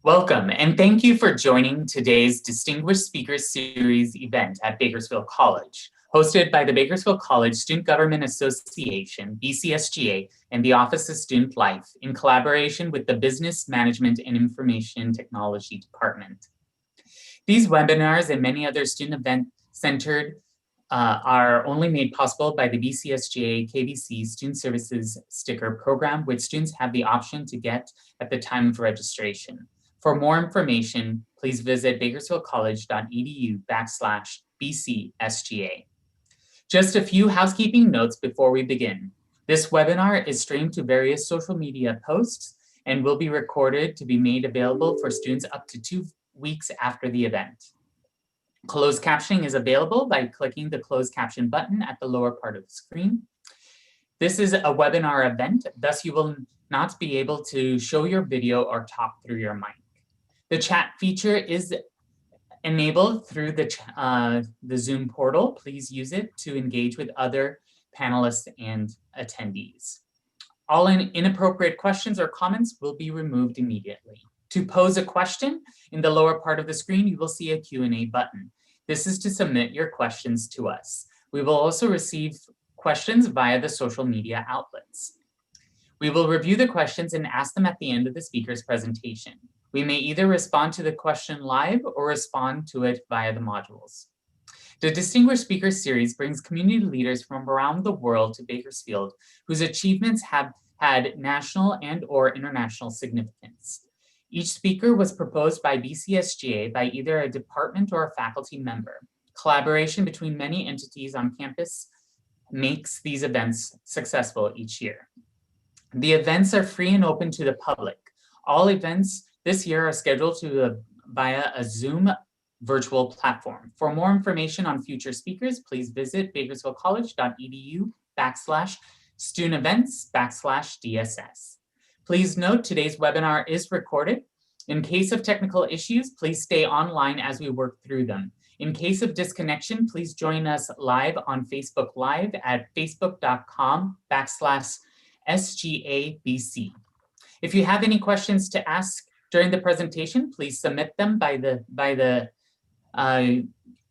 Welcome, and thank you for joining today's Distinguished Speakers Series event at Bakersfield College, hosted by the Bakersfield College Student Government Association, BCSGA, and the Office of Student Life in collaboration with the Business Management and Information Technology Department. These webinars and many other student event-centered are only made possible by the BCSGA KVC Student Services Sticker Program, which students have the option to get at the time of registration. For more information, please visit bakersfieldcollege.edu/BCSGA. Just a few housekeeping notes before we begin. This webinar is streamed to various social media posts and will be recorded to be made available for students up to 2 weeks after the event. Closed captioning is available by clicking the closed caption button at the lower part of the screen. This is a webinar event, thus you will not be able to show your video or talk through your mic. The chat feature is enabled through the Zoom portal. Please use it to engage with other panelists and attendees. All inappropriate questions or comments will be removed immediately. To pose a question, in the lower part of the screen, you will see a Q&A button. This is to submit your questions to us. We will also receive questions via the social media outlets. We will review the questions and ask them at the end of the speaker's presentation. We may either respond to the question live or respond to it via the modules. The Distinguished Speakers Series brings community leaders from around the world to Bakersfield whose achievements have had national and/or international significance. Each speaker was proposed by BCSGA by either a department or a faculty member. Collaboration between many entities on campus makes these events successful each year. The events are free and open to the public. All events this year are scheduled via a Zoom virtual platform. For more information on future speakers, please visit bakersfieldcollege.edu/studentevents/DSS. Please note today's webinar is recorded. In case of technical issues, please stay online as we work through them. In case of disconnection, please join us live on Facebook Live at facebook.com/SGABC. If you have any questions to ask during the presentation, please submit them by the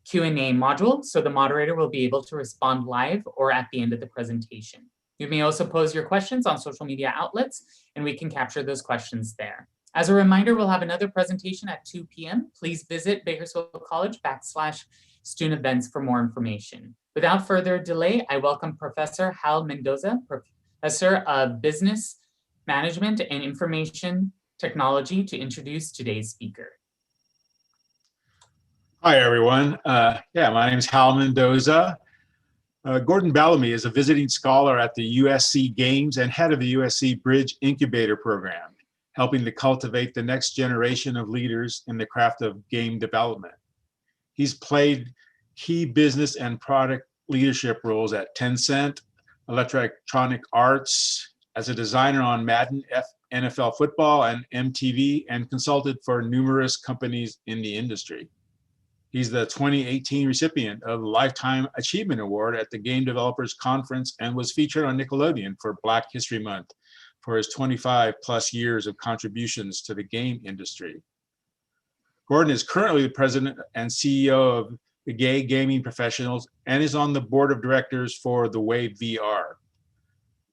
Q&A module, so the moderator will be able to respond live or at the end of the presentation. You may also pose your questions on social media outlets, and we can capture those questions there. As a reminder, we'll have another presentation at 2 p.m. Please visit Bakersfield College/student-events for more information. Without further delay, I welcome Professor Hal Mendoza, Professor of Business Management and Information Technology, to introduce today's speaker. Hi, everyone. My name is Hal Mendoza. Gordon Bellamy is a visiting scholar at the USC Games and head of the USC Bridge incubator program, helping to cultivate the next generation of leaders in the craft of game development. He's played key business and product leadership roles at Tencent, Electronic Arts, as a designer on Madden NFL Football and MTV, and consulted for numerous companies in the industry. He's the 2018 recipient of the Lifetime Achievement Award at the Game Developers Conference and was featured on Nickelodeon for Black History Month for his 25+ years of contributions to the game industry. Gordon is currently the president and CEO of the Gay Gaming Professionals and is on the board of directors for the Wave VR.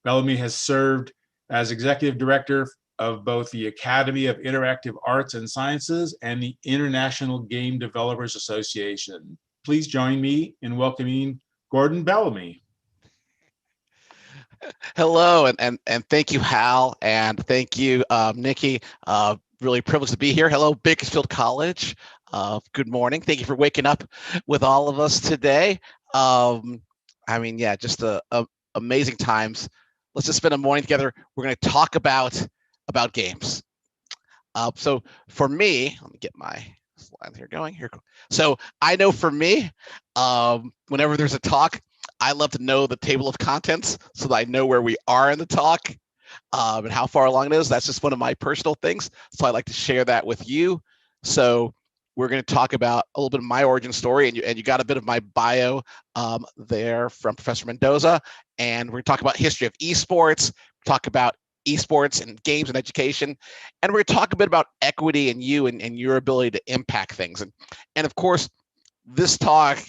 Bellamy has served as executive director of both the Academy of Interactive Arts and Sciences and the International Game Developers Association. Please join me in welcoming Gordon Bellamy. Hello, and thank you, Hal, and thank you, Nikki. Really privileged to be here. Hello, Bakersfield College. Good morning. Thank you for waking up with all of us today. Just amazing times. Let's just spend a morning together. We're going to talk about games. So for me, let me get my slide here going. Here. So I know for me, whenever there's a talk, I love to know the table of contents so that I know where we are in the talk and how far along it is. That's just one of my personal things. So I'd like to share that with you. So we're going to talk about a little bit of my origin story, and you got a bit of my bio there from Professor Mendoza. And we're going to talk about history of esports, talk about esports and games and education. And we're going to talk a bit about equity and you and your ability to impact things. And of course, this talk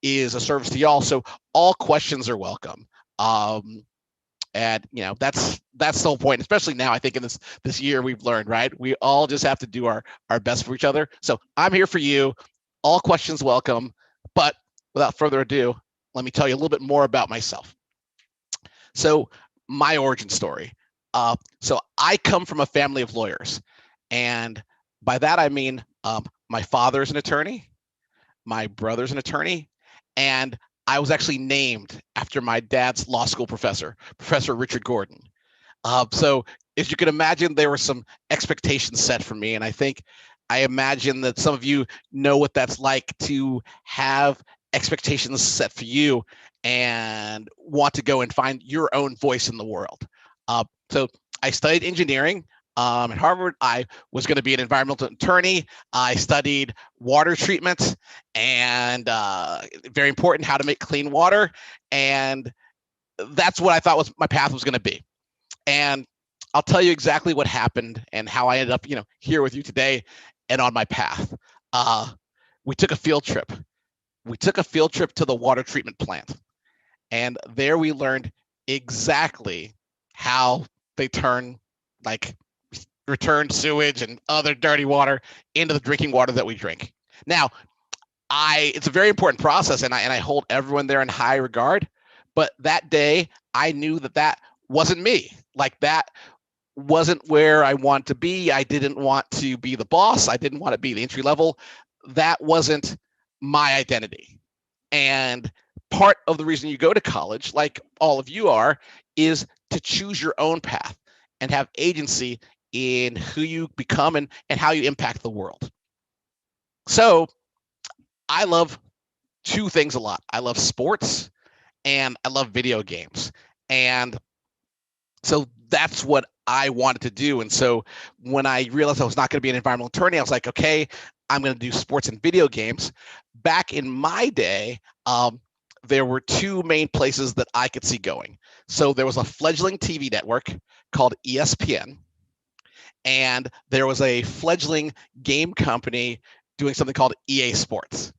is a service to y'all, so all questions are welcome. And that's the whole point, especially now. I think in this year we've learned, right? We all just have to do our best for each other. So I'm here for you. All questions welcome. But without further ado, let me tell you a little bit more about myself. So my origin story. So I come from a family of lawyers, and by that I mean my father's an attorney, my brother's an attorney, and I was actually named after my dad's law school professor, Professor Richard Gordon. So as you can imagine, there were some expectations set for me. And I imagine that some of you know what that's like to have expectations set for you and want to go and find your own voice in the world. So I studied engineering. At Harvard, I was going to be an environmental attorney. I studied water treatment and very important, how to make clean water. And that's what I thought was my path was going to be. And I'll tell you exactly what happened and how I ended up, here with you today and on my path. We took a field trip. We took a field trip to the water treatment plant. And there we learned exactly how they return sewage and other dirty water into the drinking water that we drink. Now, it's a very important process, and I hold everyone there in high regard. But that day, I knew that wasn't me. Like, that wasn't where I want to be. I didn't want to be the boss. I didn't want to be the entry level. That wasn't my identity. And part of the reason you go to college, like all of you are, is to choose your own path and have agency in who you become and how you impact the world. So I love two things a lot. I love sports and I love video games. And so that's what I wanted to do. And so when I realized I was not going to be an environmental attorney, I was like, okay, I'm going to do sports and video games. Back in my day, there were two main places that I could see going. So there was a fledgling TV network called ESPN, and there was a fledgling game company doing something called EA Sports.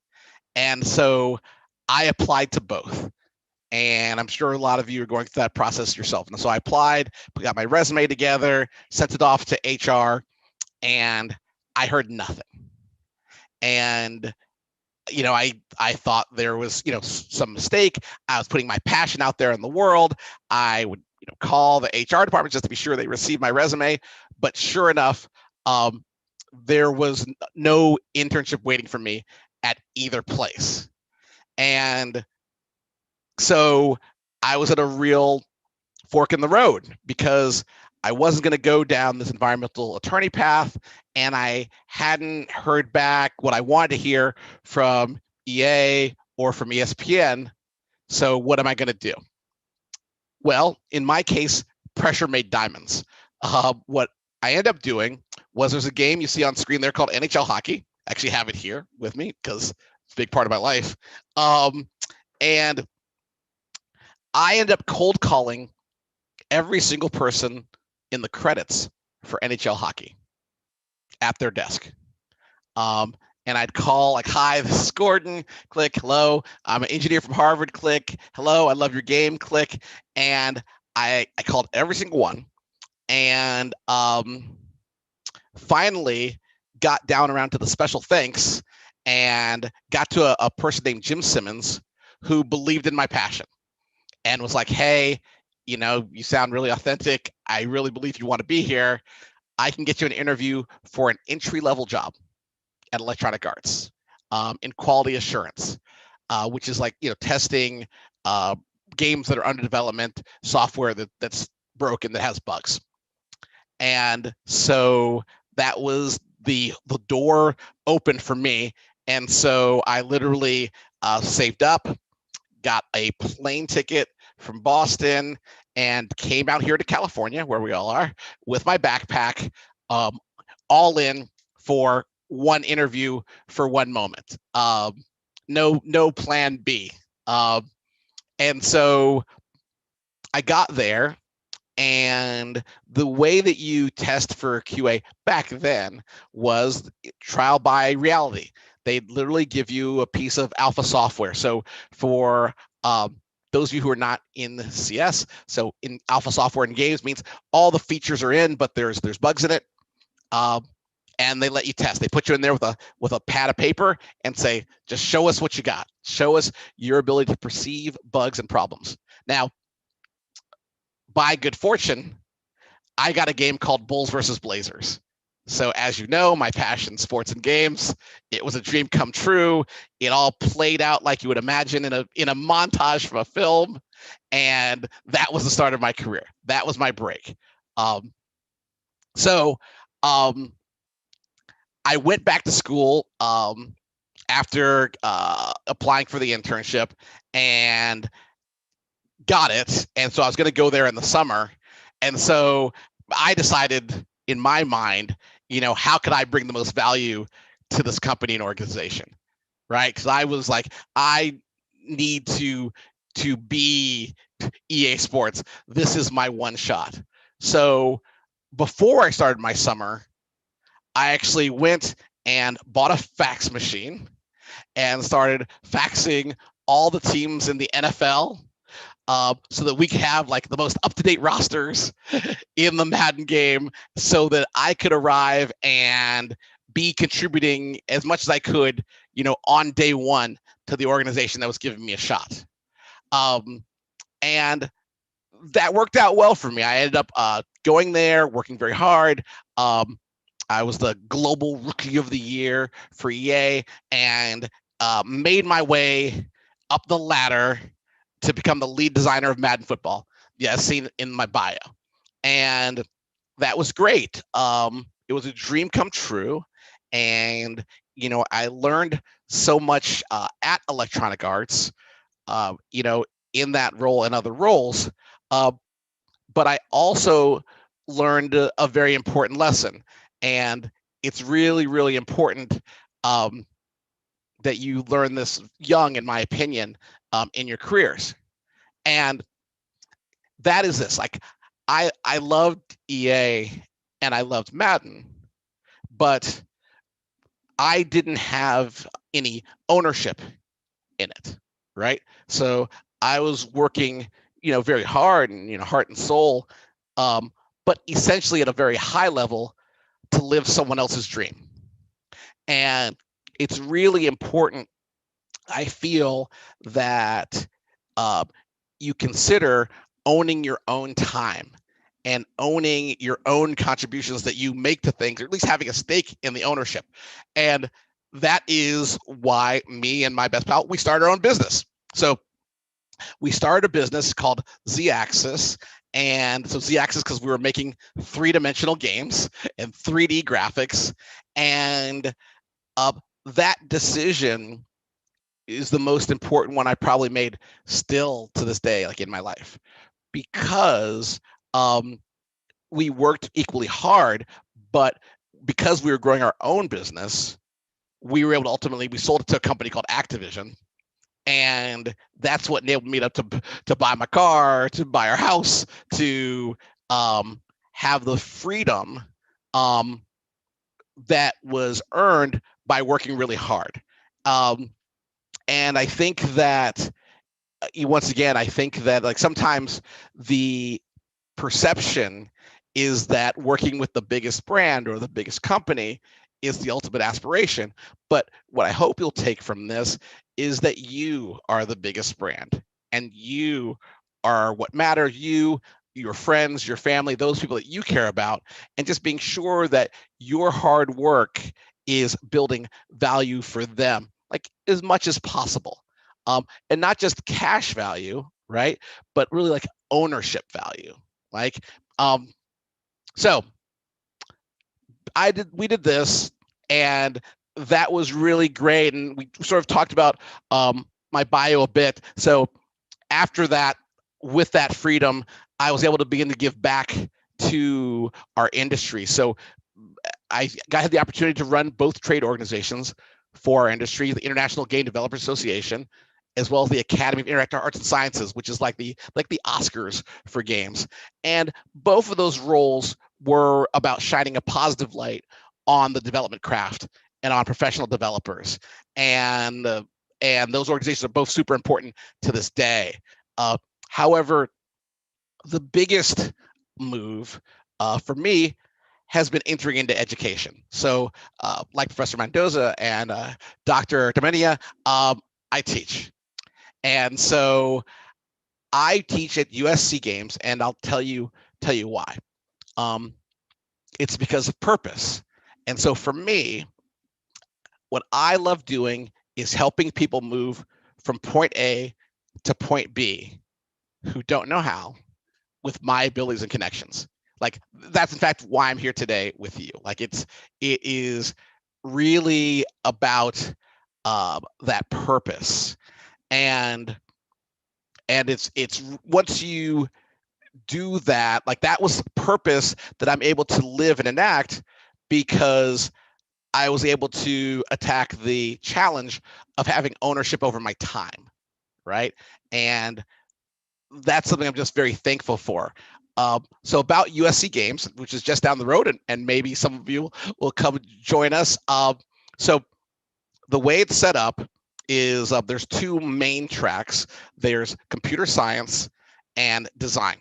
And so I applied to both. And I'm sure a lot of you are going through that process yourself. And so I applied, got my resume together, sent it off to HR, and I heard nothing. And I thought there was some mistake. I was putting my passion out there in the world. I would call the HR department just to be sure they received my resume. But sure enough, there was no internship waiting for me at either place. And so I was at a real fork in the road because I wasn't going to go down this environmental attorney path, and I hadn't heard back what I wanted to hear from EA or from ESPN. So what am I going to do? Well, in my case, pressure made diamonds. What I ended up doing was, there's a game you see on screen there called NHL hockey. I actually have it here with me because it's a big part of my life. And I ended up cold calling every single person in the credits for NHL hockey at their desk. And I'd call like, hi, this is Gordon, click, hello, I'm an engineer from Harvard, click, hello, I love your game, click. And I called every single one, and finally got down around to the special thanks and got to a person named Jim Simmons, who believed in my passion and was like, hey, you sound really authentic. I really believe you want to be here. I can get you an interview for an entry-level job at Electronic Arts in quality assurance, which is like, testing games that are under development, software that's broken, that has bugs. And so that was the door open for me. And so I literally saved up, got a plane ticket from Boston, and came out here to California, where we all are, with my backpack, all in for one interview for one moment. No plan B. And so I got there, And the way that you test for QA back then was trial by reality. They'd literally give you a piece of alpha software. So for those of you who are not in CS, so in alpha software in games means all the features are in, but there's bugs in it. And they let you test. They put you in there with a pad of paper and say, just show us what you got. Show us your ability to perceive bugs and problems. Now, by good fortune, I got a game called Bulls versus Blazers. So as you know, my passion, sports and games, it was a dream come true. It all played out like you would imagine in a montage from a film. And that was the start of my career. That was my break. I went back to school after applying for the internship and got it. And so I was going to go there in the summer. And so I decided in my mind, how could I bring the most value to this company and organization, right? Because I was like, I need to be EA Sports. This is my one shot. So before I started my summer, I actually went and bought a fax machine and started faxing all the teams in the NFL so that we could have like the most up-to-date rosters in the Madden game so that I could arrive and be contributing as much as I could, on day one to the organization that was giving me a shot. And that worked out well for me. I ended up going there, working very hard. I was the global rookie of the year for EA and made my way up the ladder to become the lead designer of Madden Football. Yeah, seen in my bio. And that was great. It was a dream come true. And, I learned so much at Electronic Arts, in that role and other roles. But I also learned a very important lesson. And it's really, really important that you learn this young, in my opinion, in your careers. And that is this. Like, I loved EA and I loved Madden, but I didn't have any ownership in it, right? So I was working, very hard and, heart and soul, but essentially at a very high level to live someone else's dream. And it's really important, I feel, that you consider owning your own time and owning your own contributions that you make to things, or at least having a stake in the ownership. And that is why me and my best pal, we started our own business. So we started a business called Z-Axis. And so Z-Axis, because we were making 3-dimensional games and 3D graphics. And that decision is the most important one I probably made still to this day, like in my life, because we worked equally hard, but because we were growing our own business, we were able to ultimately, we sold it to a company called Activision. And that's what enabled me to buy my car, to buy our house, to have the freedom that was earned by working really hard. And I think that, once again, I think that like sometimes the perception is that working with the biggest brand or the biggest company is the ultimate aspiration. But what I hope you'll take from this is that you are the biggest brand and you are what matters. You, your friends, your family, those people that you care about, and just being sure that your hard work is building value for them, like as much as possible. And not just cash value, right? But really like ownership value. Like, so we did this, and that was really great. And we sort of talked about my bio a bit. So after that, with that freedom, I was able to begin to give back to our industry. So I had the opportunity to run both trade organizations for our industry, the International Game Developers Association as well as the Academy of Interactive Arts and Sciences, which is like the Oscars for games. And both of those roles were about shining a positive light on the development craft and on professional developers. And those organizations are both super important to this day. However, the biggest move for me has been entering into education. So like Professor Mendoza and Dr. Domenia, I teach. And so I teach at USC Games, and I'll tell you why. It's because of purpose. And so for me, what I love doing is helping people move from point A to point B who don't know how with my abilities and connections. Like that's in fact why I'm here today with you. Like it is really about that purpose. And it's once you do that, like that was the purpose that I'm able to live and enact, because I was able to attack the challenge of having ownership over my time, right? And that's something I'm just very thankful for. So about USC Games, which is just down the road, and maybe some of you will come join us. So the way it's set up is there's two main tracks. There's computer science and design.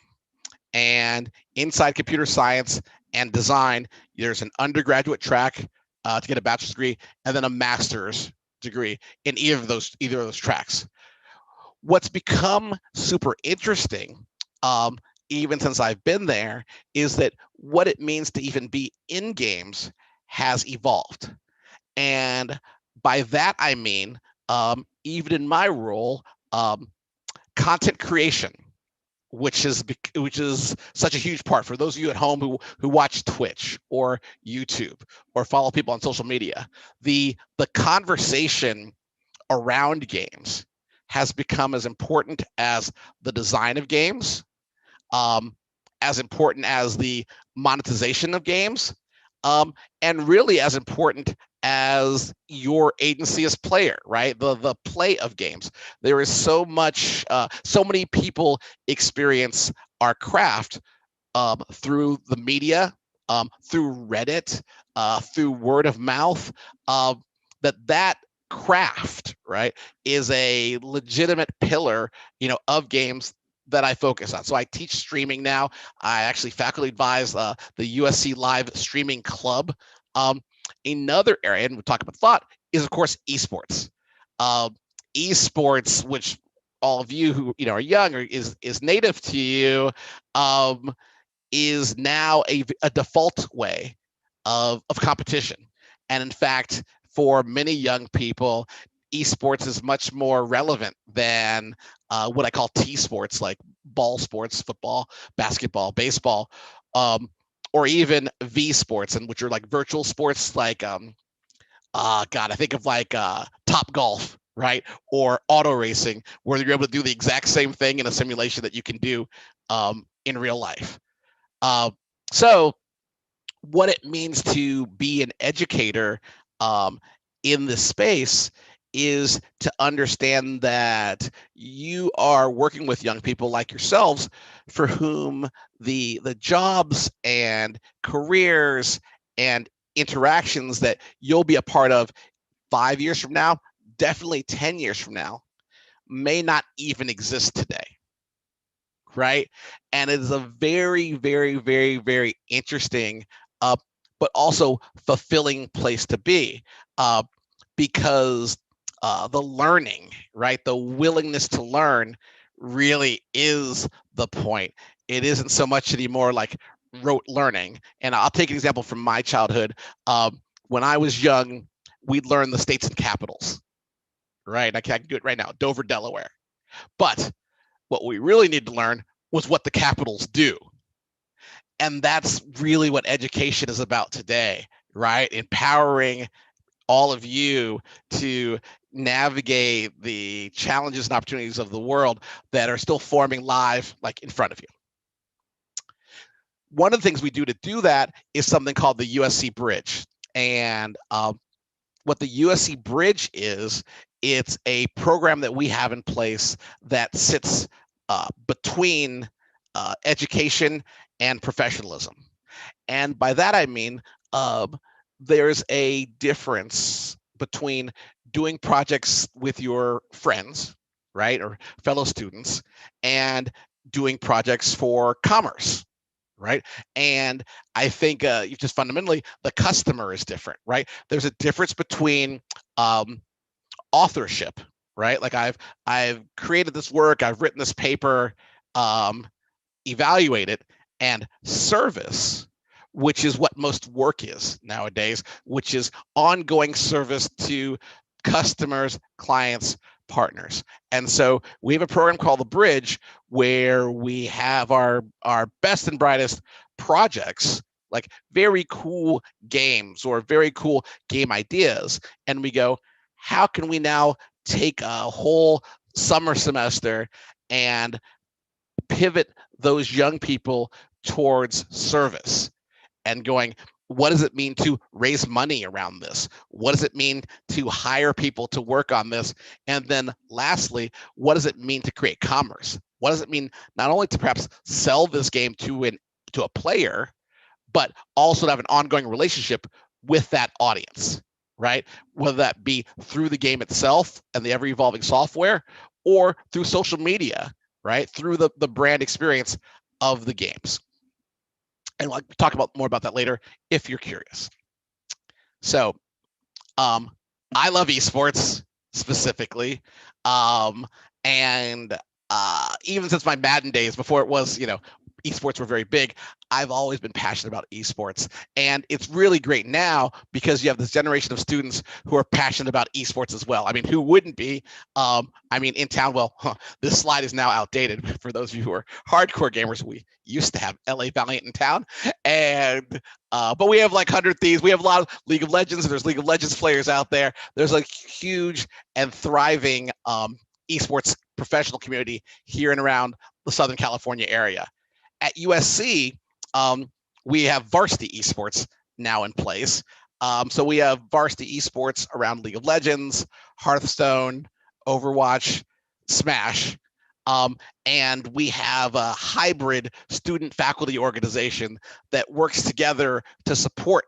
And inside computer science and design, there's an undergraduate track to get a bachelor's degree, and then a master's degree in either of those tracks. What's become super interesting, even since I've been there, is that what it means to even be in games has evolved. And by that, I mean, even in my role, content creation, which is such a huge part for those of you at home who watch Twitch or YouTube or follow people on social media. The conversation around games has become as important as the design of games, as important as the monetization of games, and really as important as your agency as player, right? The play of games. There is so much, so many people experience our craft through the media, through Reddit, through word of mouth, that craft, right, is a legitimate pillar, of games that I focus on. So I teach streaming now. I actually faculty advise the USC Live Streaming Club. Another area, and we'll talk about thought, is of course esports. Esports, which all of you who are young or is native to you, is now a default way of competition. And in fact, for many young people, esports is much more relevant than what I call T sports, like ball sports, football, basketball, baseball, or even V sports, and which are like virtual sports, like God, I think of like Top Golf, right, or auto racing, where you're able to do the exact same thing in a simulation that you can do in real life. So what it means to be an educator in this space is to understand that you are working with young people like yourselves, for whom the jobs and careers and interactions that you'll be a part of 5 years from now, definitely 10 years from now, may not even exist today. Right? And it is a very, very, very, very interesting, but also fulfilling place to be, because the learning, right, the willingness to learn really is the point. It isn't so much anymore like rote learning. And I'll take an example from my childhood. When I was young, we'd learn the states and capitals, right? I can do it right now, Dover, Delaware. But what we really need to learn was what the capitals do. And that's really what education is about today, right? Empowering all of you to navigate the challenges and opportunities of the world that are still forming live, like in front of you. One of the things we do to do that is something called the USC Bridge. And what the USC Bridge is, it's a program that we have in place that sits between education and professionalism. And by that, I mean, there's a difference between doing projects with your friends, right, or fellow students, and doing projects for commerce, right? And I think just fundamentally, the customer is different, right? There's a difference between authorship, right? Like I've created this work, I've written this paper, evaluate it, and service, which is what most work is nowadays, which is ongoing service to customers, clients, partners. And so we have a program called the Bridge where we have our best and brightest projects, like very cool games or very cool game ideas. And we go, how can we now take a whole summer semester and pivot those young people towards service and going, what does it mean to raise money around this? What does it mean to hire people to work on this? And then lastly, what does it mean to create commerce? What does it mean not only to perhaps sell this game to a player, but also to have an ongoing relationship with that audience, right? Whether that be through the game itself and the ever-evolving software, or through social media, right? Through the brand experience of the games. And we'll talk more about that later if you're curious. So I love esports specifically. And even since my Madden days, before it was, esports were very big, I've always been passionate about esports. And it's really great now because you have this generation of students who are passionate about esports as well. I mean, who wouldn't be? In town, this slide is now outdated. For those of you who are hardcore gamers, we used to have LA Valiant in town. And but we have like 100 Thieves. We have a lot of League of Legends. There's League of Legends players out there. There's a huge and thriving esports professional community here and around the Southern California area. At USC, we have varsity esports now in place. So we have varsity esports around League of Legends, Hearthstone, Overwatch, Smash. And we have a hybrid student faculty organization that works together to support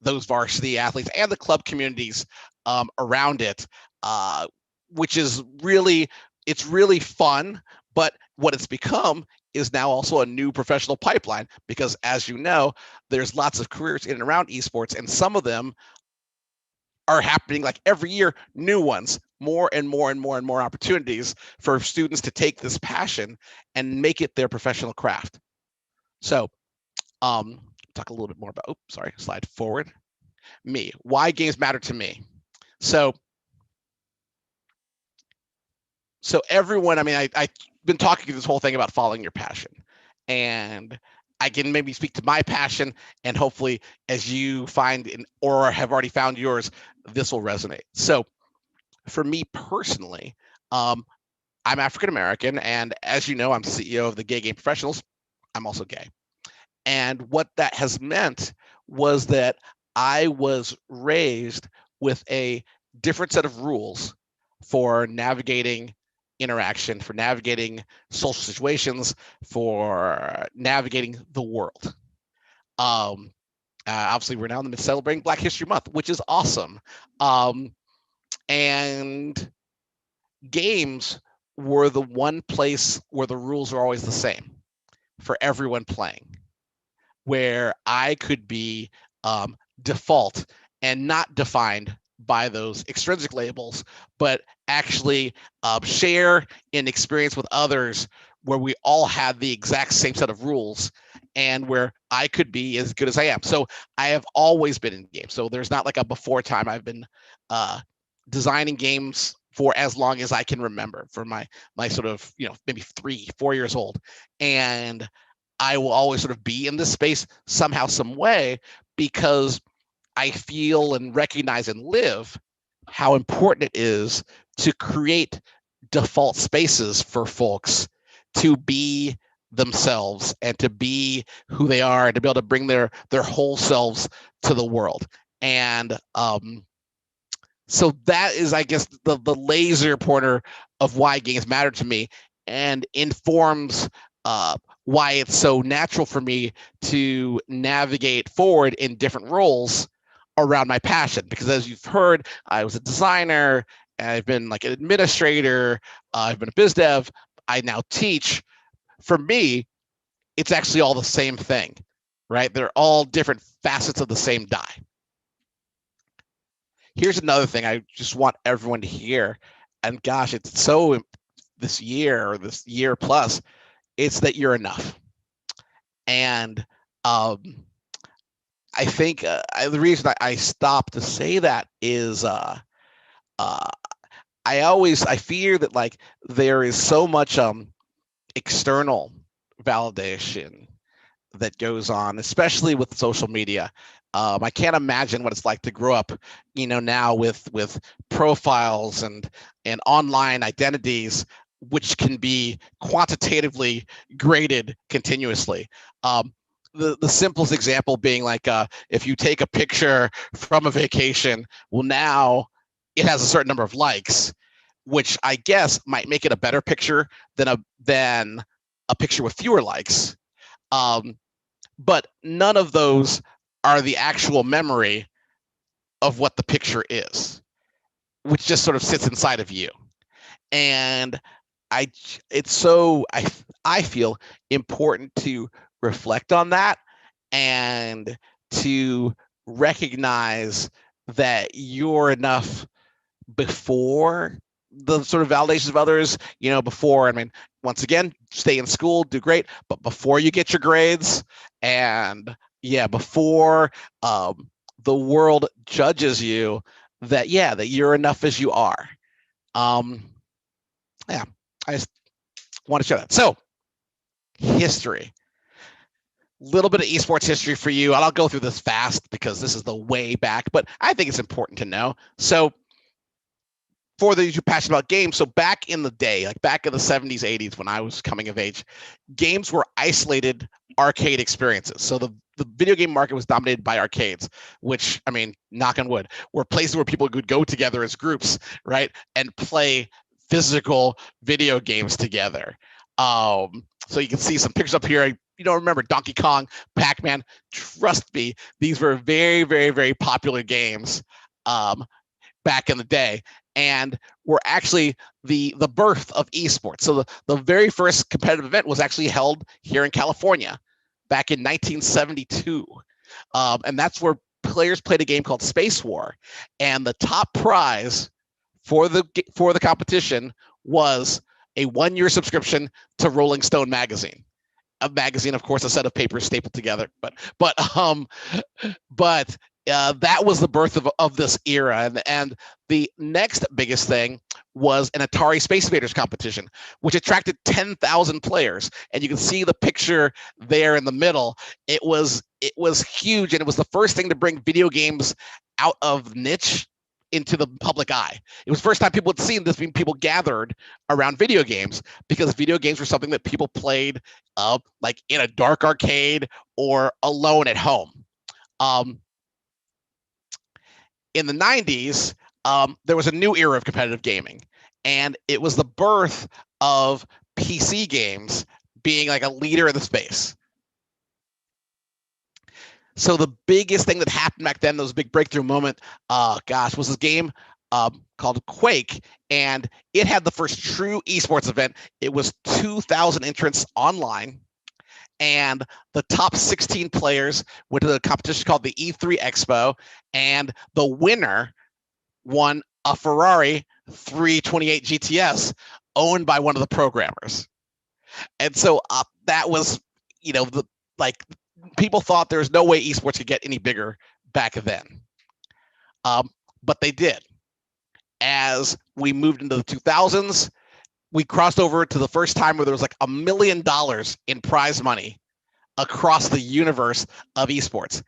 those varsity athletes and the club communities around it, which is really fun. But what it's become is now also a new professional pipeline because, as you know, there's lots of careers in and around esports, and some of them are happening like every year, new ones, more and more and more and more opportunities for students to take this passion and make it their professional craft. So talk a little bit more about, slide forward. Me, why games matter to me. So everyone, I've been talking this whole thing about following your passion, and I can maybe speak to my passion, and hopefully as you find or have already found yours, this will resonate. So for me personally, I'm African American, and as you know, I'm CEO of the Gay Game Professionals. I'm also gay. And what that has meant was that I was raised with a different set of rules for navigating interaction, for navigating social situations, for navigating the world. Obviously, we're now in the midst of celebrating Black History Month, which is awesome. And games were the one place where the rules are always the same for everyone playing, where I could be default and not defined by those extrinsic labels, but actually share an experience with others where we all had the exact same set of rules and where I could be as good as I am. So I have always been in games. So there's not like a before time. I've been designing games for as long as I can remember, for my sort of, maybe 3-4 years old. And I will always sort of be in this space somehow, some way, because I feel and recognize and live how important it is to create default spaces for folks to be themselves and to be who they are and to be able to bring their whole selves to the world. And So that is, I guess, the laser pointer of why games matter to me, and informs why it's so natural for me to navigate forward in different roles around my passion. Because as you've heard, I was a designer, I've been like an administrator, I've been a biz dev, I now teach. For me, it's actually all the same thing, right? They're all different facets of the same die. Here's another thing I just want everyone to hear. And gosh, it's so this year or this year plus, it's that you're enough. And I think the reason I stopped to say that is I fear that like there is so much external validation that goes on, especially with social media. I can't imagine what it's like to grow up, now with profiles and online identities, which can be quantitatively graded continuously. The simplest example being like if you take a picture from a vacation, well, now it has a certain number of likes, which I guess might make it a better picture than a picture with fewer likes. But none of those are the actual memory of what the picture is, which just sort of sits inside of you. And I feel important to reflect on that and to recognize that you're enough before the sort of validations of others, before, I mean, once again, stay in school, do great, but before you get your grades, and before the world judges you, that you're enough as you are. I just want to share that. So, history. Little bit of esports history for you. I'll go through this fast because this is the way back, but I think it's important to know. So, for those who are passionate about games, so back in the day, like back in the 70s, 80s, when I was coming of age, games were isolated arcade experiences. So the video game market was dominated by arcades, which, I mean, knock on wood, were places where people could go together as groups, right, and play physical video games together. So you can see some pictures up here. You don't remember Donkey Kong, Pac-Man. Trust me, these were very, very, very popular games back in the day, and were actually the birth of esports. So the very first competitive event was actually held here in California back in 1972. And that's where players played a game called Space War. And the top prize for the competition was a 1-year subscription to Rolling Stone magazine. A magazine, of course, a set of papers stapled together. But that was the birth of this era. And the next biggest thing was an Atari Space Invaders competition, which attracted 10,000 players. And you can see the picture there in the middle. It was huge, and it was the first thing to bring video games out of niche into the public eye. It was the first time people had seen this, people gathered around video games, because video games were something that people played like in a dark arcade or alone at home. In the 90s, there was a new era of competitive gaming, and it was the birth of PC games being like a leader in the space. So the biggest thing that happened back then, that was a big breakthrough moment, was this game called Quake, and it had the first true esports event. It was 2,000 entrants online, and the top 16 players went to the competition called the E3 Expo, and the winner won a Ferrari 328 GTS owned by one of the programmers. And so that was, people thought there was no way esports could get any bigger back then. But they did. As we moved into the 2000s, we crossed over to the first time where there was like $1 million in prize money across the universe of esports.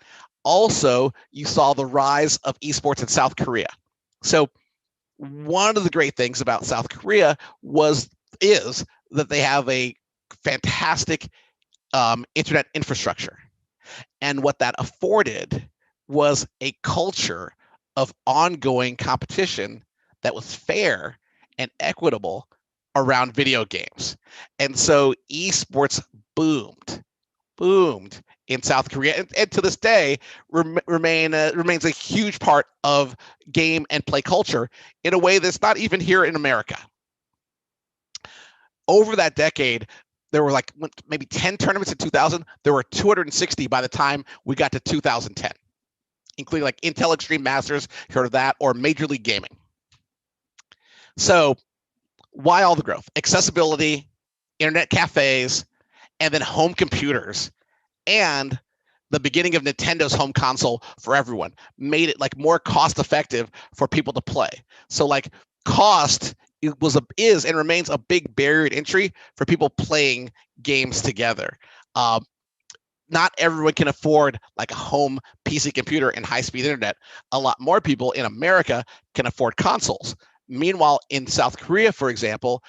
Also, you saw the rise of esports in South Korea. So one of the great things about South Korea is that they have a fantastic internet infrastructure. And what that afforded was a culture of ongoing competition that was fair and equitable around video games. And so esports boomed in South Korea, and to this day remains a huge part of game and play culture in a way that's not even here in America. Over that decade, there were like maybe 10 tournaments in 2000. There were 260 by the time we got to 2010, including like Intel Extreme Masters, heard of that, or Major League Gaming. So why all the growth? Accessibility, internet cafes, and then home computers, and the beginning of Nintendo's home console for everyone made it like more cost effective for people to play. So like cost is and remains a big barrier to entry for people playing games together. Not everyone can afford like a home PC computer and high-speed internet. A lot more people in America can afford consoles. Meanwhile, in South Korea, for example,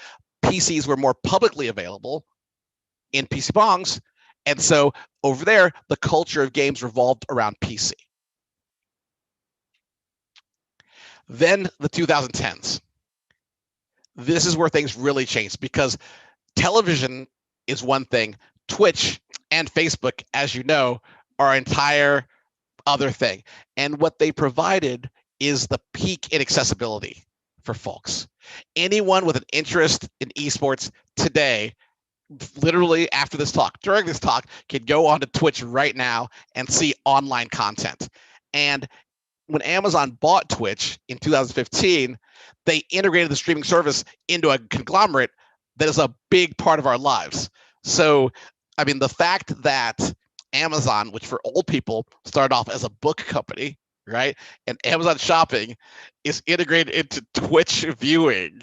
PCs were more publicly available in PC bongs. And so over there, the culture of games revolved around PC. Then the 2010s. This is where things really changed, because television is one thing. Twitch and Facebook, as you know, are an entire other thing. And what they provided is the peak in accessibility for folks. Anyone with an interest in esports today, literally after this talk, during this talk, can go onto Twitch right now and see online content. And when Amazon bought Twitch in 2015, they integrated the streaming service into a conglomerate that is a big part of our lives. So, I mean, the fact that Amazon, which for old people started off as a book company, right? And Amazon Shopping is integrated into Twitch viewing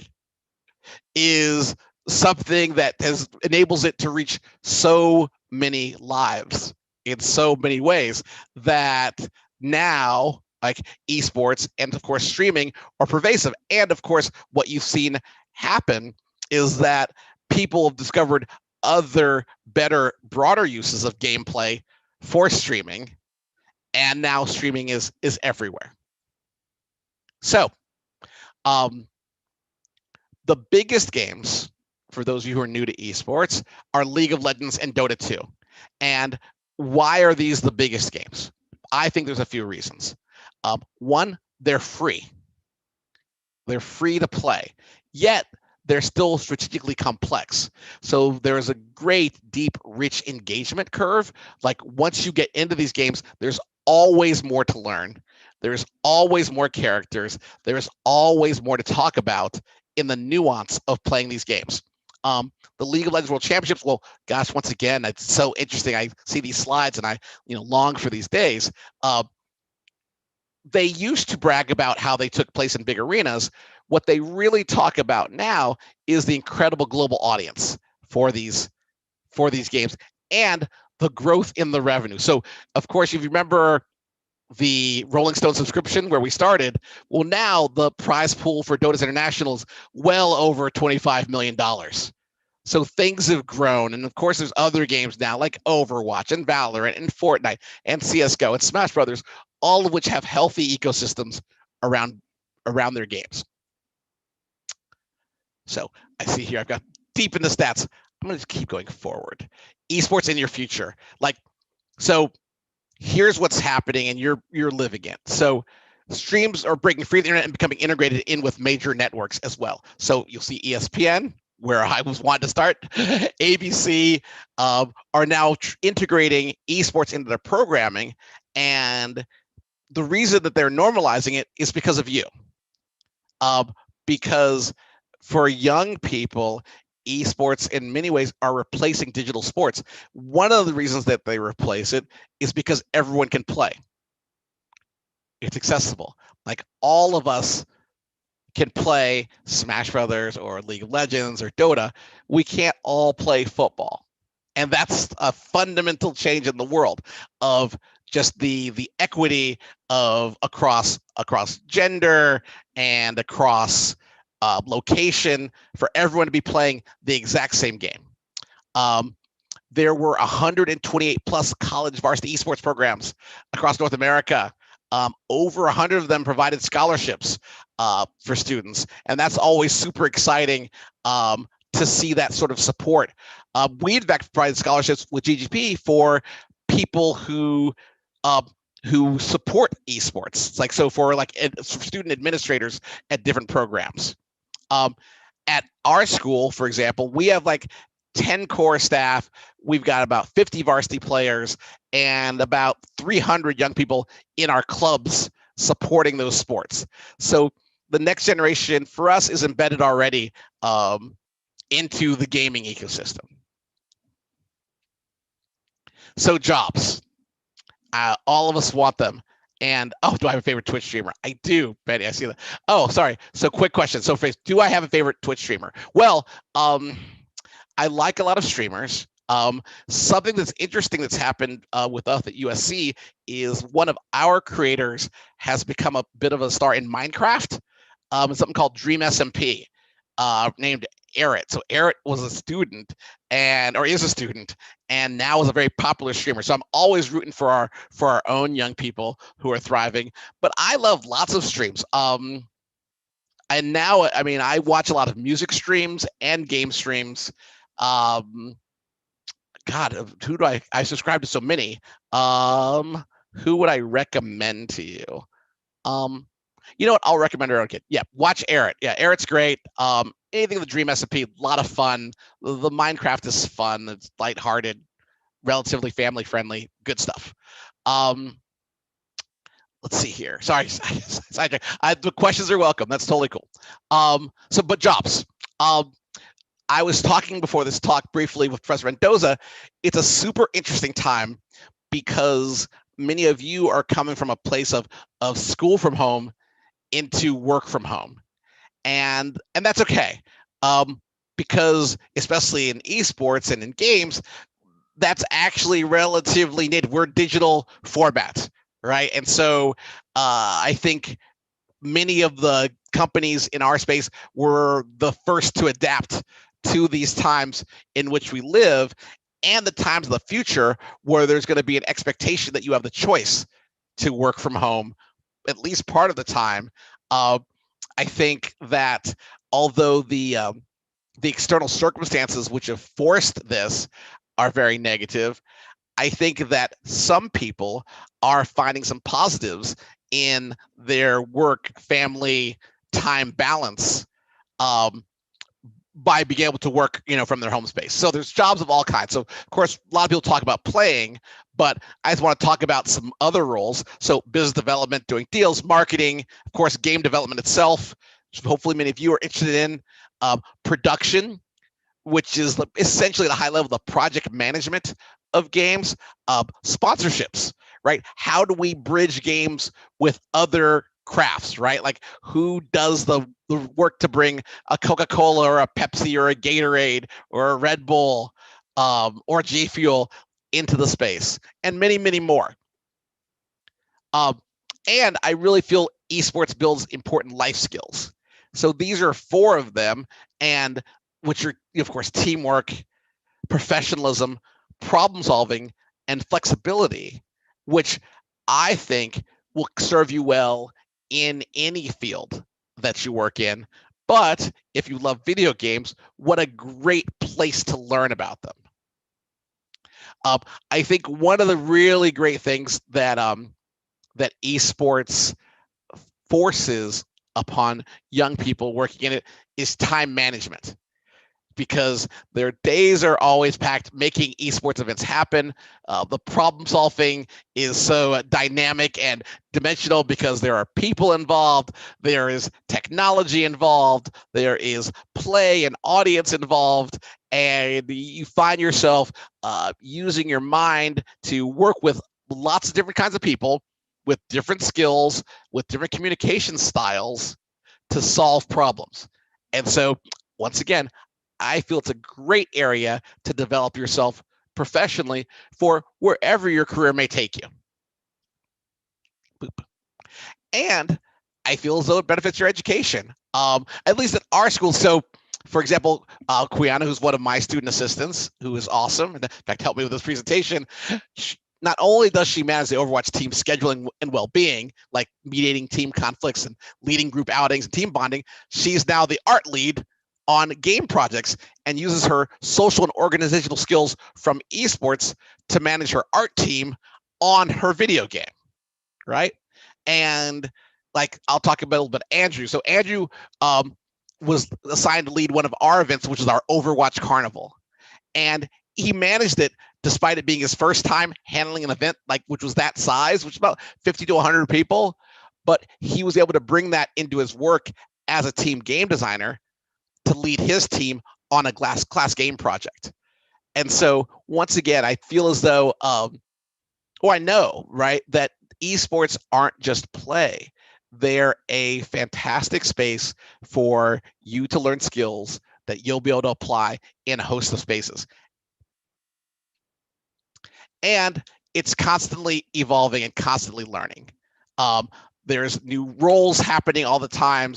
is something that enables it to reach so many lives in so many ways that now like esports and of course streaming are pervasive. And of course, what you've seen happen is that people have discovered other better, broader uses of gameplay for streaming, and now streaming is everywhere. So the biggest games, for those of you who are new to esports, are League of Legends and Dota 2. And why are these the biggest games? I think there's a few reasons. One, they're free. They're free to play, yet they're still strategically complex. So there's a great, deep, rich engagement curve. Like once you get into these games, there's always more to learn. There's always more characters. There's always more to talk about in the nuance of playing these games. The League of Legends World Championships, well, gosh, once again, it's so interesting. I see these slides and I long for these days. They used to brag about how they took place in big arenas. What they really talk about now is the incredible global audience for these games and the growth in the revenue. So, of course, if you remember the Rolling Stone subscription where we started, well, now the prize pool for Dota's International is well over $25 million. So things have grown. And of course, there's other games now like Overwatch and Valorant and Fortnite and CSGO and Smash Brothers, all of which have healthy ecosystems around their games. So I see here, I've got deep in the stats. I'm going to keep going forward. Esports in your future. So here's what's happening and you're living it. So streams are breaking free of the internet and becoming integrated in with major networks as well. So you'll see ESPN, where I was wanting to start, ABC are now integrating esports into their programming. And the reason that they're normalizing it is because of you. Because for young people, esports in many ways are replacing digital sports. One of the reasons that they replace it is because everyone can play. It's accessible. Like all of us can play Smash Brothers or League of Legends or Dota. We can't all play football. And that's a fundamental change in the world of just the equity of across gender and across location for everyone to be playing the exact same game. There were 128 plus college varsity esports programs across North America Over 100 of them provided scholarships for students, and that's always super exciting to see that sort of support. We in fact provided scholarships with GGP for people who support esports. It's like, so for student administrators at different programs. At our school, for example, we have like 10 core staff. We've got about 50 varsity players and about 300 young people in our clubs supporting those sports. So the next generation for us is embedded already into the gaming ecosystem. So jobs, all of us want them. And do I have a favorite Twitch streamer? I do, Betty. I see that. Oh, sorry. So quick question. So do I have a favorite Twitch streamer? Well, I like a lot of streamers. Something that's interesting that's happened with us at USC is one of our creators has become a bit of a star in Minecraft. It's something called Dream SMP, named Eric. So Eric was a student or is a student, and now is a very popular streamer. So I'm always rooting for our own young people who are thriving. But I love lots of streams. And now, I mean, I watch a lot of music streams and game streams. God, who do I subscribe to so many. Who would I recommend to you? You know what? I'll recommend our own kid. Yeah, watch Eric. Yeah, Eric's great. Anything with Dream SMP, a lot of fun. The Minecraft is fun. It's lighthearted, relatively family friendly, good stuff. Let's see here. Sorry, the questions are welcome. That's totally cool. But jobs. I was talking before this talk briefly with Professor Mendoza. It's a super interesting time because many of you are coming from a place of school from home into work from home. And that's okay. Because especially in esports and in games, that's actually relatively native. We're digital formats, right? And so I think many of the companies in our space were the first to adapt to these times in which we live and the times of the future where there's going to be an expectation that you have the choice to work from home at least part of the time. I think that although the external circumstances which have forced this are very negative, I think that some people are finding some positives in their work family time balance by being able to work, from their home space. So there's jobs of all kinds. So of course, a lot of people talk about playing, but I just want to talk about some other roles. So business development, doing deals, marketing, of course, game development itself, which hopefully many of you are interested in, production, which is essentially the high level, the project management of games, sponsorships, right? How do we bridge games with other crafts, right? Like who does the work to bring a Coca-Cola or a Pepsi or a Gatorade or a Red Bull or G Fuel into the space, and many, many more. And I really feel esports builds important life skills. So these are 4 of them, and which are, of course, teamwork, professionalism, problem solving, and flexibility, which I think will serve you well in any field that you work in. But if you love video games, what a great place to learn about them. I think one of the really great things that that esports forces upon young people working in it is time management, because their days are always packed making esports events happen. The problem solving is so dynamic and dimensional because there are people involved, there is technology involved, there is play and audience involved, and you find yourself using your mind to work with lots of different kinds of people with different skills, with different communication styles to solve problems. And so, once again, I feel it's a great area to develop yourself professionally for wherever your career may take you. Boop. And I feel as though it benefits your education, at least at our school. So, for example, Quiana, who's one of my student assistants, who is awesome, and in fact helped me with this presentation, not only does she manage the Overwatch team scheduling and well-being, like mediating team conflicts and leading group outings and team bonding, she's now the art lead on game projects and uses her social and organizational skills from esports to manage her art team on her video game, right? And like, I'll talk about a little bit Andrew. So Andrew was assigned to lead one of our events, which is our Overwatch Carnival. And he managed it despite it being his first time handling an event which was that size, which is about 50 to 100 people. But he was able to bring that into his work as a team game designer to lead his team on a class game project. And so once again, I feel as though, I know, right, that esports aren't just play. They're a fantastic space for you to learn skills that you'll be able to apply in a host of spaces. And it's constantly evolving and constantly learning. There's new roles happening all the time.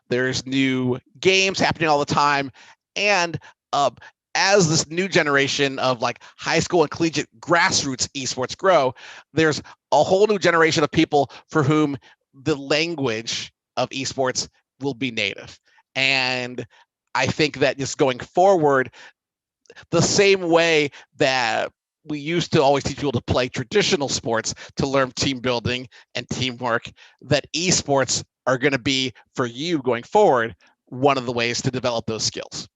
There's new games happening all the time. And as this new generation of like high school and collegiate grassroots esports grow, there's a whole new generation of people for whom the language of esports will be native. And I think that just going forward, the same way that we used to always teach people to play traditional sports to learn team building and teamwork, that esports are going to be, for you going forward, one of the ways to develop those skills.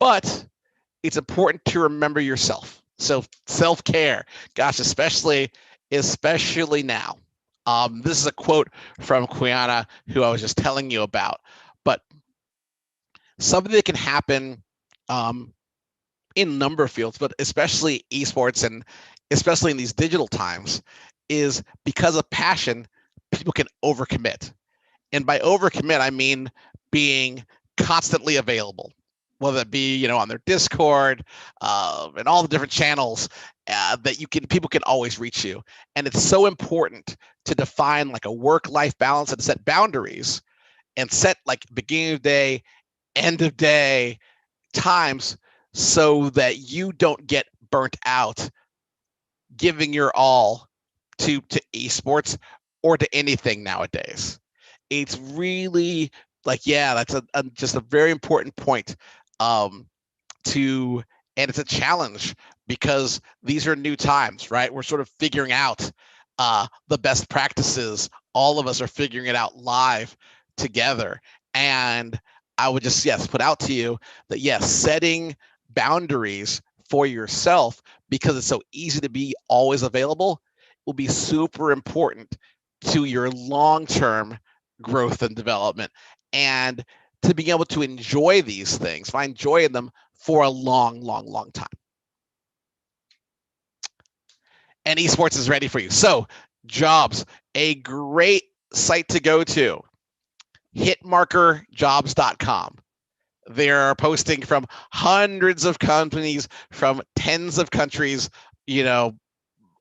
But it's important to remember yourself. So self-care, gosh, especially now. This is a quote from Quiana, who I was just telling you about. But something that can happen in a number of fields, but especially esports and especially in these digital times, is because of passion, people can overcommit. And by overcommit, I mean being constantly available, whether it be on their Discord and all the different channels that people can always reach you. And it's so important to define like a work-life balance and set boundaries and set like beginning of day, end of day times, so that you don't get burnt out giving your all to esports or to anything nowadays. It's really that's just a very important point and it's a challenge because these are new times, right? We're sort of figuring out the best practices. All of us are figuring it out live together. And I would just, put out to you that, setting boundaries for yourself, because it's so easy to be always available, will be super important to your long-term growth and development, and to being able to enjoy these things, find joy in them for a long, long, long time. And esports is ready for you. So jobs, a great site to go to, hitmarkerjobs.com. They're posting from hundreds of companies from tens of countries,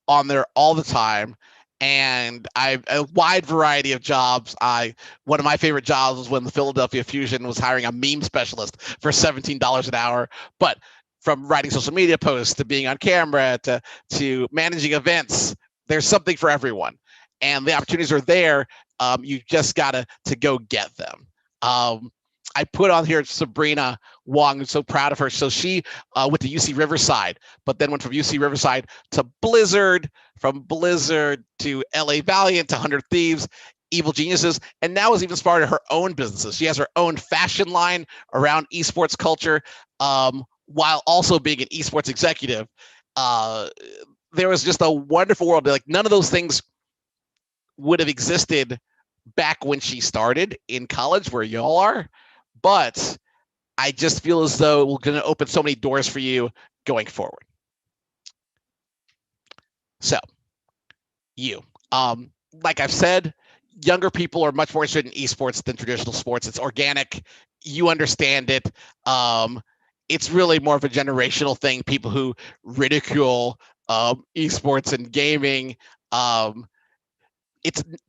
on there all the time. And a wide variety of jobs. One of my favorite jobs was when the Philadelphia Fusion was hiring a meme specialist for $17 an hour. But from writing social media posts to being on camera to managing events, there's something for everyone. And the opportunities are there. You just gotta go get them. I put on here Sabrina Wong. I'm so proud of her. So she went to UC Riverside, but then went from UC Riverside to Blizzard, from Blizzard to LA Valiant to 100 Thieves, Evil Geniuses, and now has even started her own businesses. She has her own fashion line around esports culture, while also being an esports executive. There was just a wonderful world. Like, none of those things would have existed back when she started in college, where y'all are. But I just feel as though we're going to open so many doors for you going forward. So, like I've said, younger people are much more interested in esports than traditional sports. It's organic. You understand it. It's really more of a generational thing. People who ridicule esports and gaming.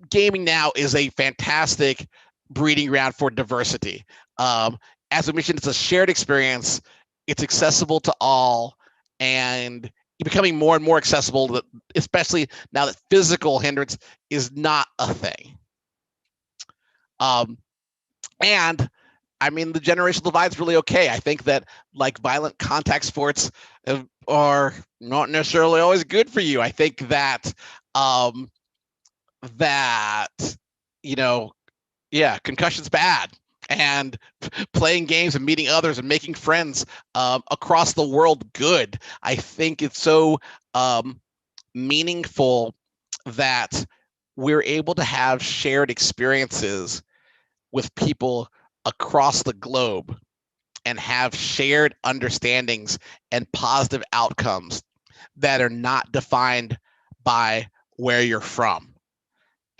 Gaming now is a fantastic breeding ground for diversity. As we mentioned, it's a shared experience. It's accessible to all, and becoming more and more accessible, especially now that physical hindrance is not a thing. And I mean, the generational divide is really okay. I think that like violent contact sports are not necessarily always good for you. I think that concussion's bad, and playing games and meeting others and making friends across the world good. I think it's so meaningful that we're able to have shared experiences with people across the globe and have shared understandings and positive outcomes that are not defined by where you're from.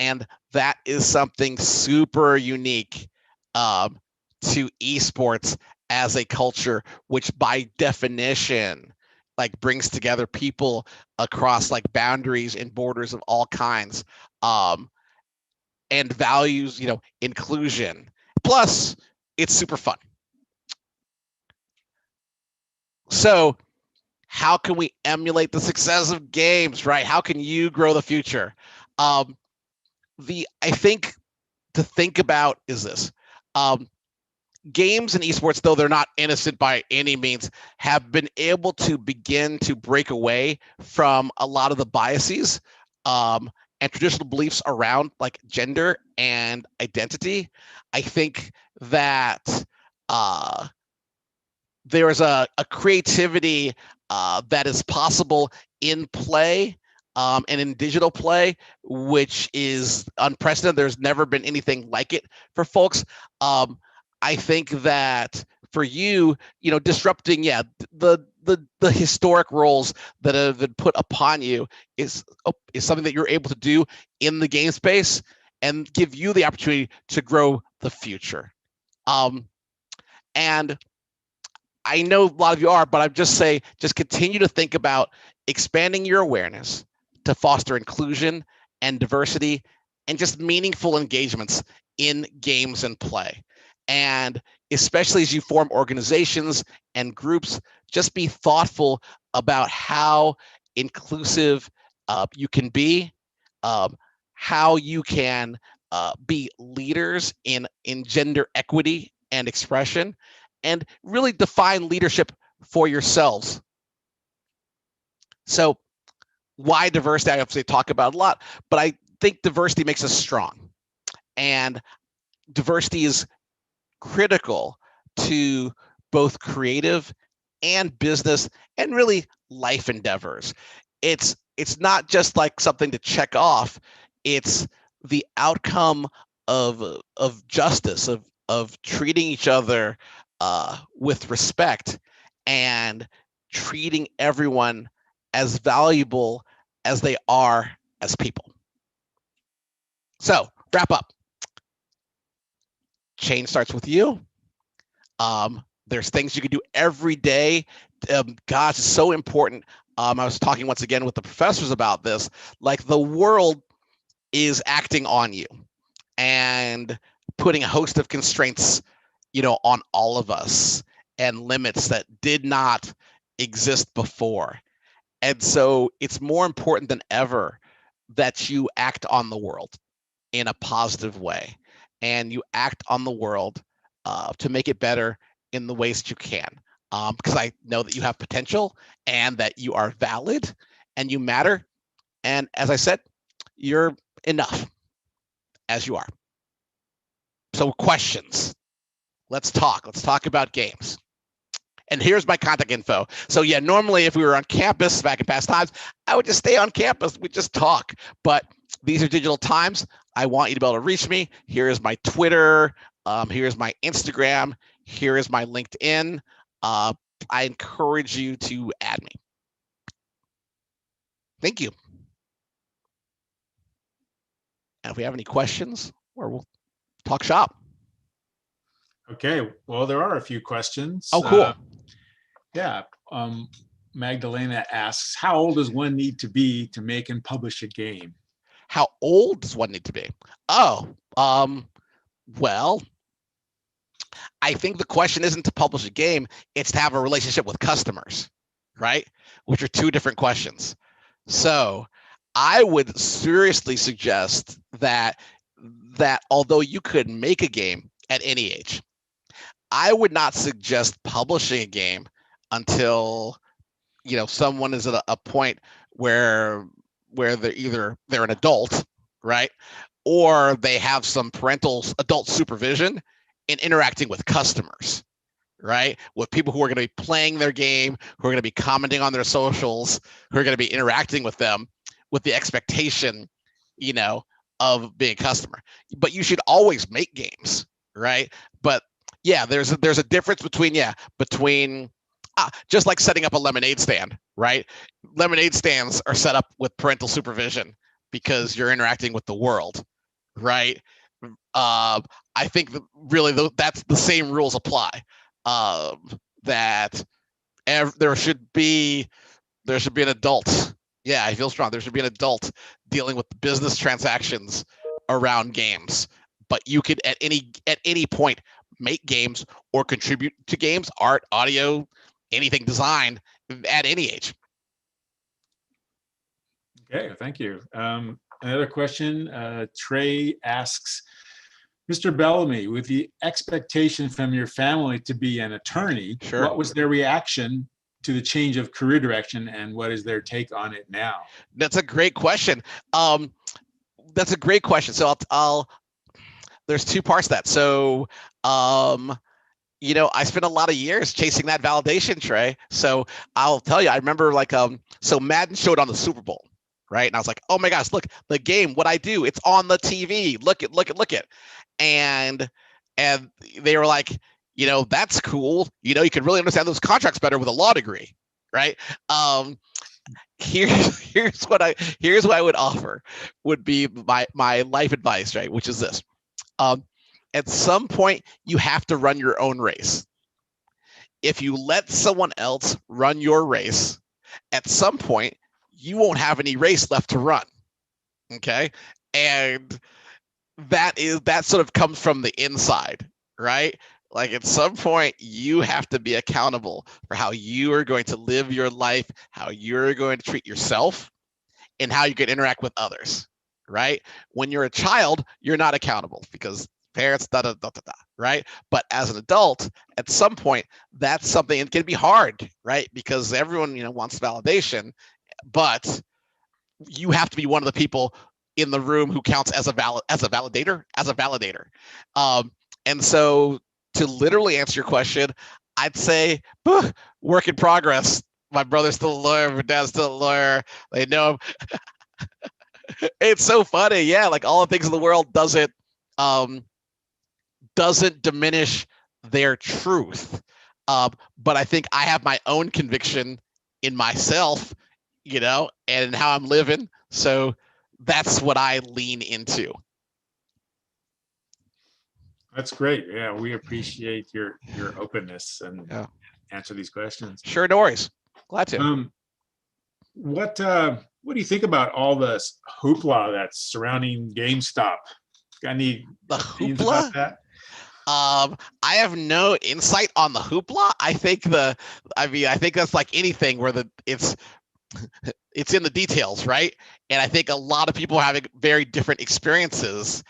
And that is something super unique to esports as a culture, which by definition like brings together people across like boundaries and borders of all kinds, and values, inclusion. Plus, it's super fun. So how can we emulate the success of games, right? How can you grow the future? I think to think about is this. Games and esports, though they're not innocent by any means, have been able to begin to break away from a lot of the biases and traditional beliefs around like gender and identity. I think that there is a creativity that is possible in play and in digital play, which is unprecedented. There's never been anything like it for folks. I think that for you, disrupting, the historic roles that have been put upon you is something that you're able to do in the game space and give you the opportunity to grow the future. And I know a lot of you are, but I'd just say, just continue to think about expanding your awareness to foster inclusion and diversity and just meaningful engagements in games and play. And especially as you form organizations and groups, just be thoughtful about how inclusive you can be, how you can be leaders in gender equity and expression, and really define leadership for yourselves. So why diversity? I obviously talk about a lot, but I think diversity makes us strong. And diversity is critical to both creative and business and really life endeavors. It's not just like something to check off. It's the outcome of justice, of treating each other with respect and treating everyone as valuable as they are as people. So wrap up. Change starts with you. There's things you can do every day. Gosh, it's so important. I was talking once again with the professors about this. Like, the world is acting on you and putting a host of constraints, on all of us and limits that did not exist before. And so it's more important than ever that you act on the world in a positive way, and you act on the world to make it better in the ways that you can. Because I know that you have potential and that you are valid and you matter. And as I said, you're enough as you are. So questions. Let's talk about games. And here's my contact info. So yeah, normally if we were on campus back in past times, I would just stay on campus. We'd just talk. But these are digital times. I want you to be able to reach me. Here is my Twitter. Here's my Instagram. Here is my LinkedIn. I encourage you to add me. Thank you. And if we have any questions, or we'll talk shop. Okay, well, there are a few questions. Oh, cool. Magdalena asks, how old does one need to be to make and publish a game? How old does one need to be? Oh, well, I think the question isn't to publish a game, it's to have a relationship with customers. right? Which are two different questions. So I would seriously suggest that although you could make a game at any age, I would not suggest publishing a game until someone is at a point where they're an adult, right? Or they have some parental adult supervision in interacting with customers, right? With people who are going to be playing their game, who are going to be commenting on their socials, who are going to be interacting with them with the expectation, of being a customer. But you should always make games, right? But yeah, there's a difference between just like setting up a lemonade stand, right? Lemonade stands are set up with parental supervision because you're interacting with the world, right? I think really that's the same rules apply. That there should be an adult. Yeah, I feel strong. There should be an adult dealing with business transactions around games. But you could at any point make games or contribute to games, art, audio, anything design at any age. Okay, thank you. Another question, Trey asks, Mr. Bellamy, with the expectation from your family to be an attorney, Sure. What was their reaction to the change of career direction, and what is their take on it now? That's a great question. So there's two parts to that. So, I spent a lot of years chasing that validation, Trey. So I'll tell you, I remember so Madden showed on the Super Bowl, right? And I was like, oh my gosh, look, the game, what I do, it's on the TV. Look it. And they were like, that's cool. You can really understand those contracts better with a law degree, right? Here's what I would offer would be my life advice, right? Which is this. At some point, you have to run your own race. If you let someone else run your race, at some point, you won't have any race left to run. Okay? And that sort of comes from the inside, right? Like at some point, you have to be accountable for how you are going to live your life, how you're going to treat yourself, and how you can interact with others, right? When you're a child, you're not accountable because parents, right? But as an adult, at some point, that's something, it can be hard, right? Because everyone, wants validation, but you have to be one of the people in the room who counts as a validator. And so to literally answer your question, I'd say work in progress. My brother's still a lawyer, my dad's still a lawyer. They know it's so funny. Yeah, like all the things in the world doesn't diminish their truth. But I think I have my own conviction in myself, and how I'm living. So that's what I lean into. That's great. Yeah, we appreciate your openness and answer these questions. Sure, no worries. Glad to. What do you think about all this hoopla that's surrounding GameStop? Got any opinions about that? I have no insight on the hoopla. I think that's like anything where it's in the details, right? And I think a lot of people are having very different experiences.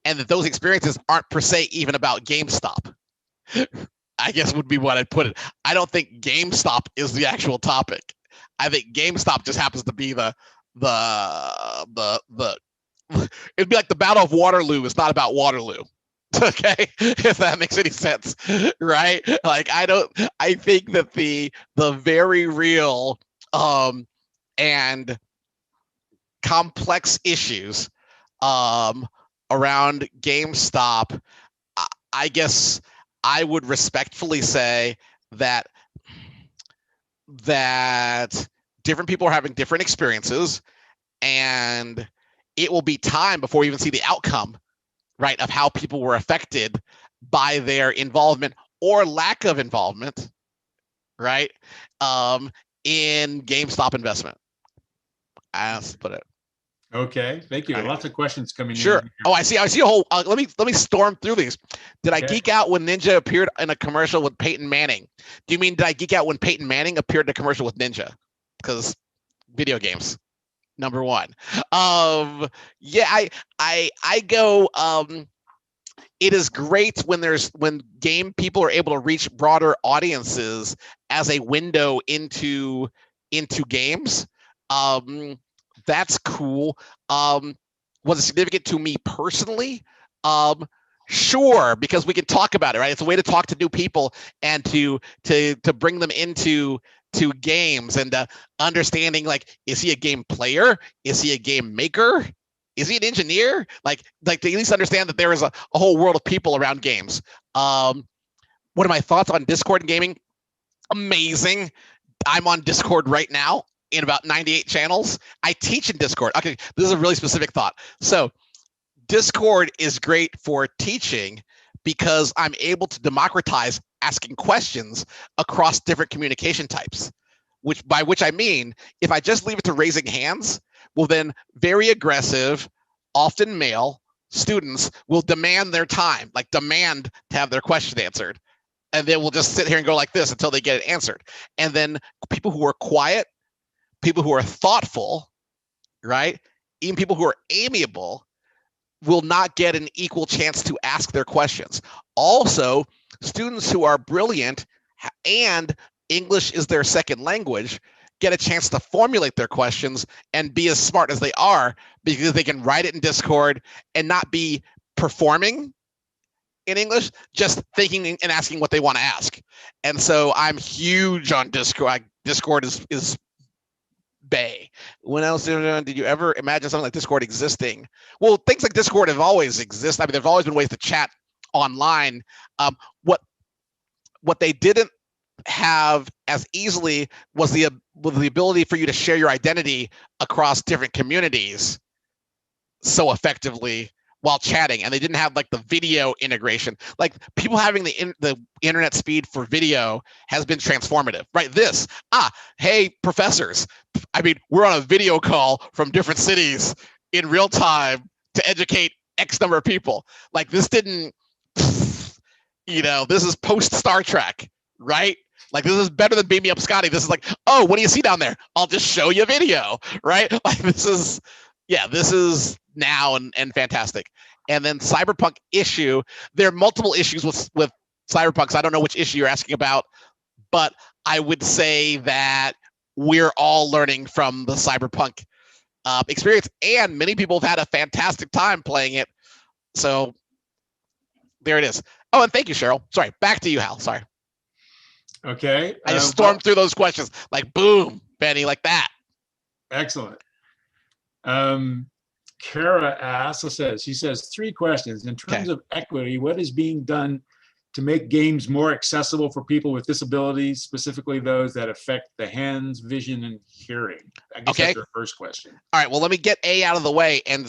And that those experiences aren't per se even about GameStop, I guess would be what I'd put it. I don't think GameStop is the actual topic. I think GameStop just happens to be the it'd be like the Battle of Waterloo is not about Waterloo. Okay, if that makes any sense, right? Like I think that the very real and complex issues around GameStop, I guess I would respectfully say that different people are having different experiences, and it will be time before we even see the outcome, right, of how people were affected by their involvement or lack of involvement, right, in GameStop investment. That's put it. Okay, thank you. All right. Lots of questions coming Sure. in. Oh, I see a whole. Let me storm through these. Did I Okay. geek out when Ninja appeared in a commercial with Peyton Manning? Do you mean did I geek out when Peyton Manning appeared in a commercial with Ninja? Because video games, number one. Yeah, I go. It is great when game people are able to reach broader audiences as a window into games. That's cool. Was it significant to me personally? Sure, because we can talk about it, right? It's a way to talk to new people and to bring them into games and understanding, like, is he a game player? Is he a game maker? Is he an engineer? Like to at least understand that there is a whole world of people around games. What are my thoughts on Discord and gaming? Amazing. I'm on Discord right now in about 98 channels. I teach in Discord. Okay, this is a really specific thought. So Discord is great for teaching because I'm able to democratize asking questions across different communication types, by which I mean, if I just leave it to raising hands, well, then very aggressive, often male students will demand their time, like demand to have their question answered. And then we'll just sit here and go like this until they get it answered. And then people who are quiet, people who are thoughtful, right? Even people who are amiable will not get an equal chance to ask their questions. Also, students who are brilliant and English is their second language get a chance to formulate their questions and be as smart as they are because they can write it in Discord and not be performing in English, just thinking and asking what they want to ask. And so I'm huge on Discord. Discord is Bay. When else did you ever imagine something like Discord existing? Well, things like Discord have always existed. I mean, there's always been ways to chat online. What they didn't have as easily was the ability for you to share your identity across different communities so effectively while chatting, and they didn't have like the video integration. Like people having the internet speed for video has been transformative, right? Hey professors, I mean, we're on a video call from different cities in real time to educate X number of people. Like this didn't, this is post Star Trek, right? Like this is better than Beam Me Up Scotty. This is like, oh, what do you see down there? I'll just show you a video, right? Like this is now and fantastic. And then Cyberpunk issue, there are multiple issues with Cyberpunk. So I don't know which issue you're asking about, but I would say that we're all learning from the Cyberpunk experience, and many people have had a fantastic time playing it. So there it is. Oh, and thank you, Cheryl. Sorry, back to you, Hal. Sorry. Okay. I just stormed through those questions like boom, Benny, like that. Excellent. Kara she says 3 questions. In terms of equity, what is being done to make games more accessible for people with disabilities, specifically those that affect the hands, vision, and hearing? I guess that's your first question. All right, well, let me get A out of the way and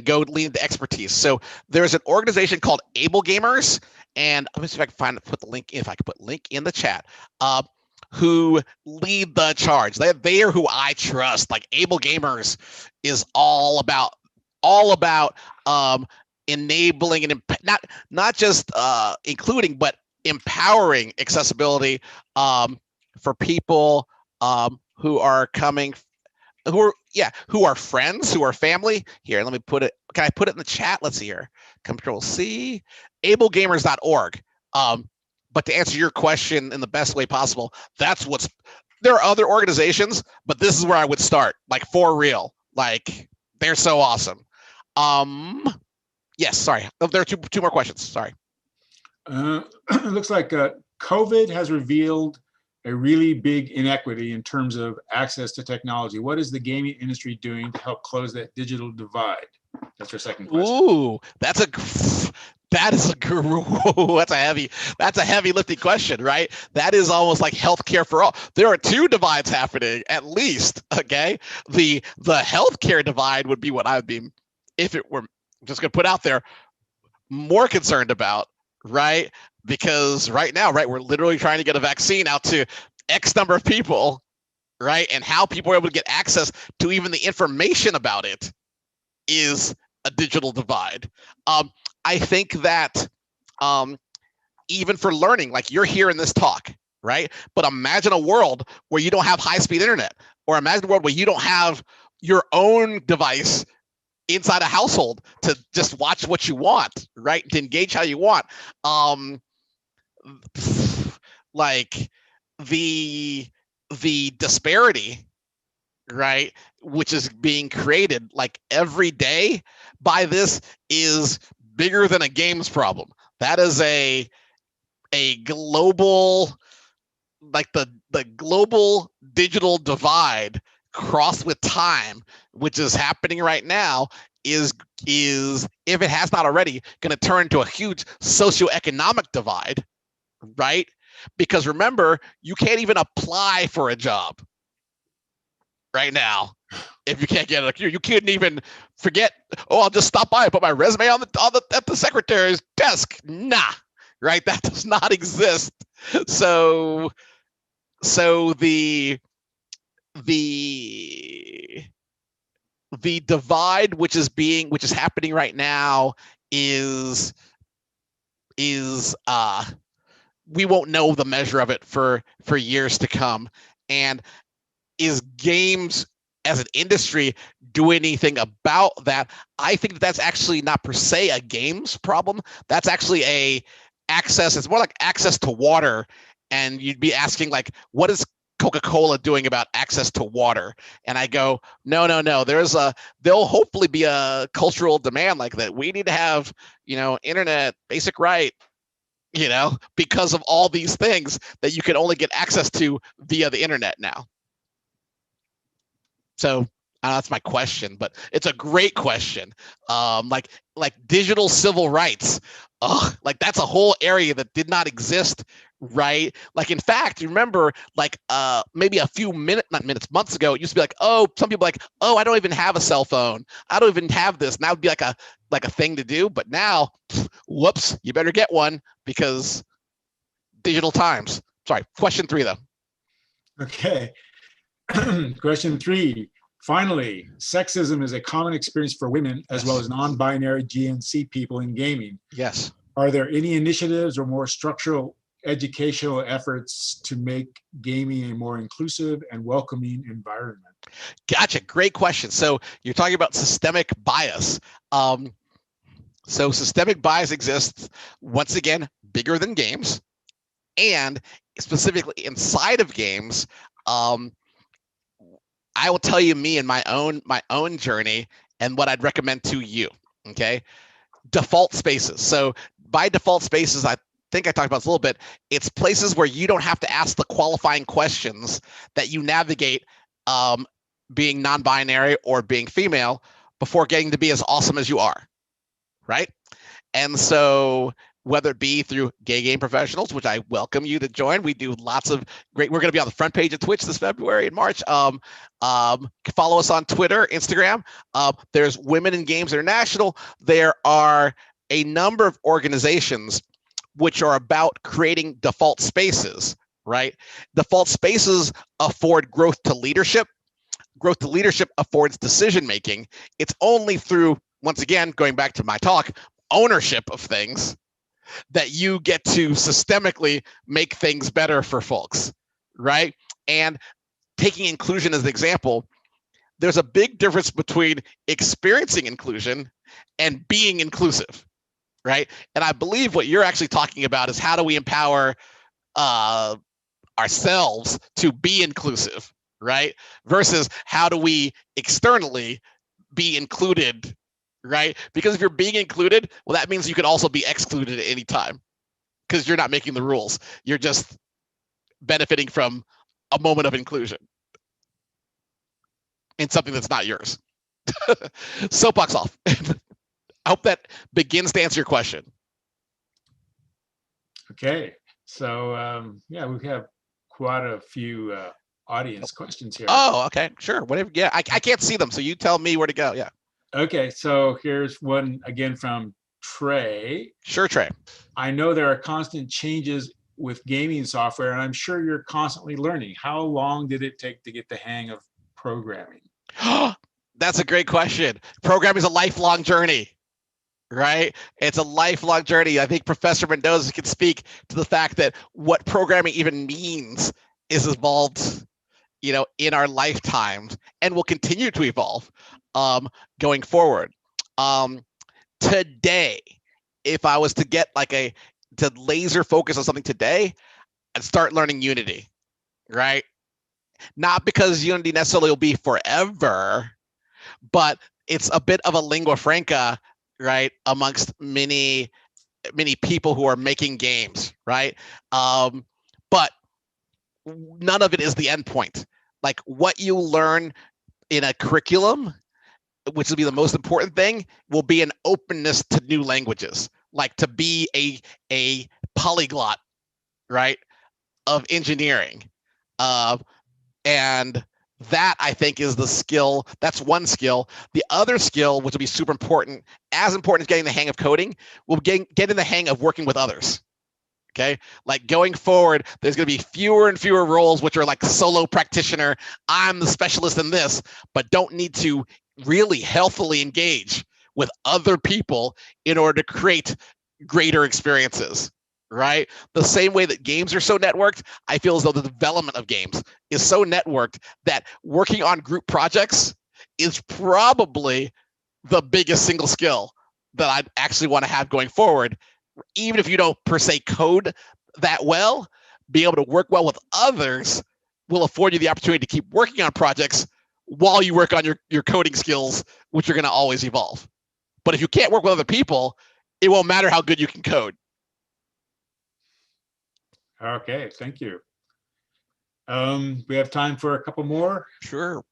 go lean into expertise. So there's an organization called Able Gamers, and let me see if I can put the link in the chat. Who lead the charge. They are who I trust. Like Able Gamers is all about enabling and not just including, but empowering accessibility for people who are friends, who are family. Here, let me put it. Can I put it in the chat? Let's see here. Control C. ablegamers.org. But to answer your question in the best way possible, there are other organizations, but this is where I would start, like for real. Like they're so awesome. Yes, sorry. There are two more questions. Sorry. It looks like COVID has revealed a really big inequity in terms of access to technology. What is the gaming industry doing to help close that digital divide? That's your second question. Ooh, that's a heavy lifting question, right? That is almost like healthcare for all. There are 2 divides happening at least. Okay, the healthcare divide would be what I would be, if it were, just gonna put out there, more concerned about, right? Because right now, right, we're literally trying to get a vaccine out to X number of people, right? And how people are able to get access to even the information about it is a digital divide. I think that even for learning, like you're hearing this talk, right? But imagine a world where you don't have high-speed internet, or imagine a world where you don't have your own device inside a household to just watch what you want, right? To engage how you want. Like the disparity, right, which is being created like every day by this is bigger than a games problem. That is a global, like the global digital divide crossed with time, which is happening right now, is if it has not already, going to turn into a huge socioeconomic divide, right? Because remember, you can't even apply for a job right now if you can't get it. You couldn't even forget, oh, I'll just stop by and put my resume on the at the secretary's desk. Nah, right? That does not exist. So the divide which is happening right now is we won't know the measure of it for years to come. And is games as an industry do anything about that? I think that's actually not per se a games problem. That's actually it's more like access to water. And you'd be asking, like, what is Coca-Cola doing about access to water? And I go, no. There'll hopefully be a cultural demand like that. We need to have, internet, basic right, because of all these things that you can only get access to via the internet now. So that's my question, but it's a great question. Like digital civil rights. Like that's a whole area that did not exist, right? Like, in fact, you remember, like maybe a few months ago, it used to be like, oh, some people like, oh, I don't even have a cell phone. I don't even have this. And that would be like a thing to do. But now, whoops, you better get one because digital times. Sorry, question 3 though. Okay. Question 3. Finally, sexism is a common experience for women as well as non-binary GNC people in gaming. Yes. Are there any initiatives or more structural educational efforts to make gaming a more inclusive and welcoming environment? Gotcha. Great question. So you're talking about systemic bias. So systemic bias exists, once again, bigger than games, and specifically inside of games. I will tell you me and my own journey and what I'd recommend to you. Okay, default spaces. So by default spaces, I think I talked about this a little bit. It's places where you don't have to ask the qualifying questions that you navigate being non-binary or being female before getting to be as awesome as you are, right? And so whether it be through gay game professionals, which I welcome you to join. We do lots of great, we're going to be on the front page of Twitch this February and March. Follow us on Twitter, Instagram. There's Women in Games International. There are a number of organizations which are about creating default spaces, right? Default spaces afford growth to leadership. Growth to leadership affords decision-making. It's only through, once again, going back to my talk, ownership of things, that you get to systemically make things better for folks, right? And taking inclusion as an example, there's a big difference between experiencing inclusion and being inclusive, right? And I believe what you're actually talking about is how do we empower ourselves to be inclusive, right? Versus how do we externally be included, right? Because if you're being included, well, that means you can also be excluded at any time because you're not making the rules. You're just benefiting from a moment of inclusion in something that's not yours. Soapbox off. I hope that begins to answer your question. Okay, so yeah, we have quite a few audience questions here. Oh, okay, sure, whatever. Yeah, I can't see them, so you tell me where to go. Yeah. Okay, so here's one again from Trey. Sure, Trey. I know there are constant changes with gaming software, and I'm sure you're constantly learning. How long did it take to get the hang of programming? That's a great question. Programming is a lifelong journey, right? It's a lifelong journey. I think Professor Mendoza can speak to the fact that what programming even means is evolved, in our lifetimes and will continue to evolve going forward. Today, if I was to get to laser focus on something today, I'd start learning Unity, right? Not because Unity necessarily will be forever, but it's a bit of a lingua franca, right, amongst many people who are making games, right? But none of it is the end point. Like what you learn in a curriculum, which will be the most important thing, will be an openness to new languages, like to be a polyglot, right, of engineering. And that, I think, is the skill. That's one skill. The other skill, which will be super important, as important as getting the hang of coding, will getting the hang of working with others. Okay, like going forward, there's going to be fewer and fewer roles which are like solo practitioner. I'm the specialist in this, but don't need to really healthily engage with other people in order to create greater experiences, right? The same way that games are so networked, I feel as though the development of games is so networked that working on group projects is probably the biggest single skill that I'd actually want to have going forward. Even if you don't per se code that well, being able to work well with others will afford you the opportunity to keep working on projects while you work on your coding skills, which are going to always evolve. But if you can't work with other people, it won't matter how good you can code. Okay, thank you. We have time for a couple more. Sure.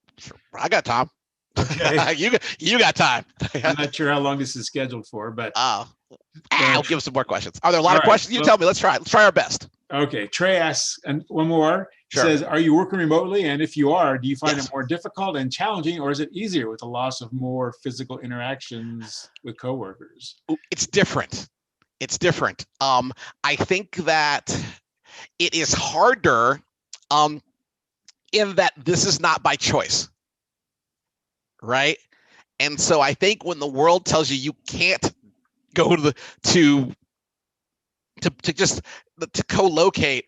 I got time. Okay. you got time. I'm not sure how long this is scheduled for, but I'll give some more questions. Are there a lot of right, questions? You tell me. Let's try our best. Okay. Trey asks, and one more. Sure. Says, are you working remotely? And if you are, do you find Yes. it more difficult and challenging, or is it easier with the loss of more physical interactions with coworkers? It's different. I think that it is harder in that this is not by choice, right? And so I think when the world tells you can't go to co-locate,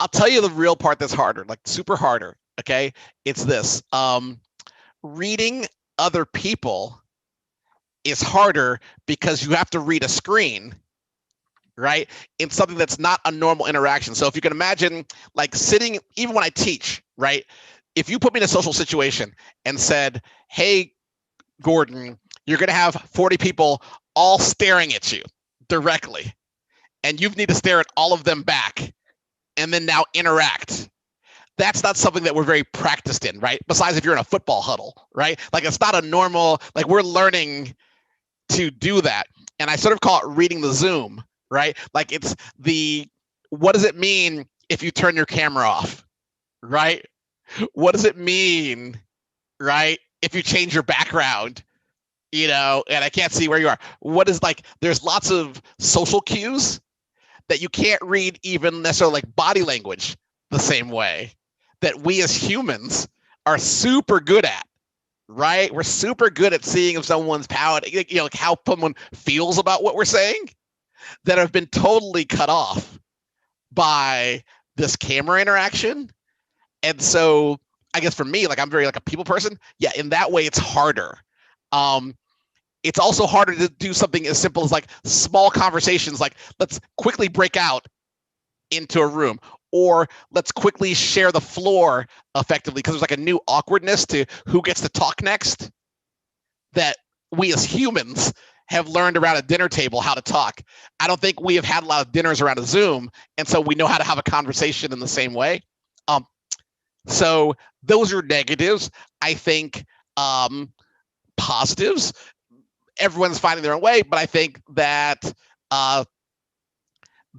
I'll tell you the real part that's harder, like super harder. Okay, it's this: reading other people is harder because you have to read a screen, right? In something that's not a normal interaction. So if you can imagine, like sitting, even when I teach, right? If you put me in a social situation and said, "Hey, Gordon, you're going to have 40 people all staring at you directly, and you need to stare at all of them back, and then now interact." That's not something that we're very practiced in, right? Besides if you're in a football huddle, right? Like it's not a normal, like we're learning to do that. And I sort of call it reading the Zoom, right? Like it's what does it mean if you turn your camera off, right? What does it mean, right? If you change your background, and I can't see where you are. There's lots of social cues that you can't read even necessarily like body language the same way that we as humans are super good at, right? We're super good at seeing if someone's palate, like how someone feels about what we're saying, that have been totally cut off by this camera interaction. And so I guess for me, like I'm very like a people person. Yeah, in that way, it's harder. It's also harder to do something as simple as like small conversations, like let's quickly break out into a room, or let's quickly share the floor effectively, because there's like a new awkwardness to who gets to talk next that we as humans have learned around a dinner table how to talk. I don't think we have had a lot of dinners around a Zoom, and so we know how to have a conversation in the same way. So those are negatives. I think positives, everyone's finding their own way, but I think that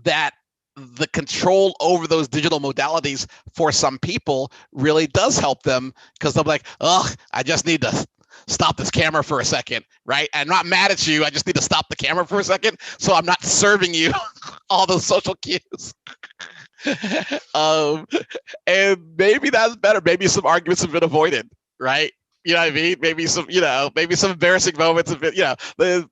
that the control over those digital modalities for some people really does help them, because they'll be like, oh, I just need to stop this camera for a second, right? I'm not mad at you. I just need to stop the camera for a second, so I'm not serving you all those social cues. And maybe that's better. Maybe some arguments have been avoided, right? You know what I mean? Maybe some embarrassing moments have been,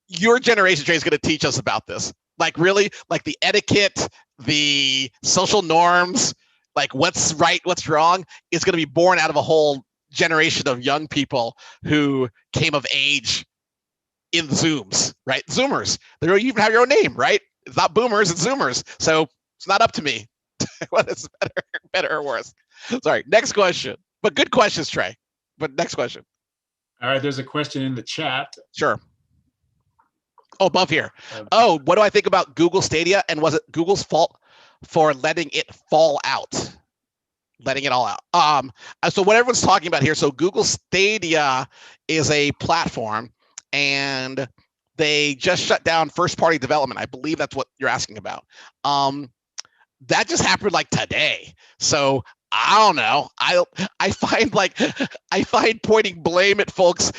your generation, Trey, is going to teach us about this. Like really, like the etiquette, the social norms, like what's right, what's wrong, is going to be born out of a whole generation of young people who came of age in Zooms, right? Zoomers. They don't even have your own name, right? It's not boomers, it's Zoomers. So it's not up to me what is better or worse. Sorry. Next question. But good questions, Trey. But next question. All right, there's a question in the chat. Sure. Oh, above here. Oh, what do I think about Google Stadia? And was it Google's fault for letting it fall out? Letting it all out. So what everyone's talking about here, so Google Stadia is a platform, and they just shut down first-party development. I believe that's what you're asking about. That just happened like today. So I don't know. I find pointing blame at folks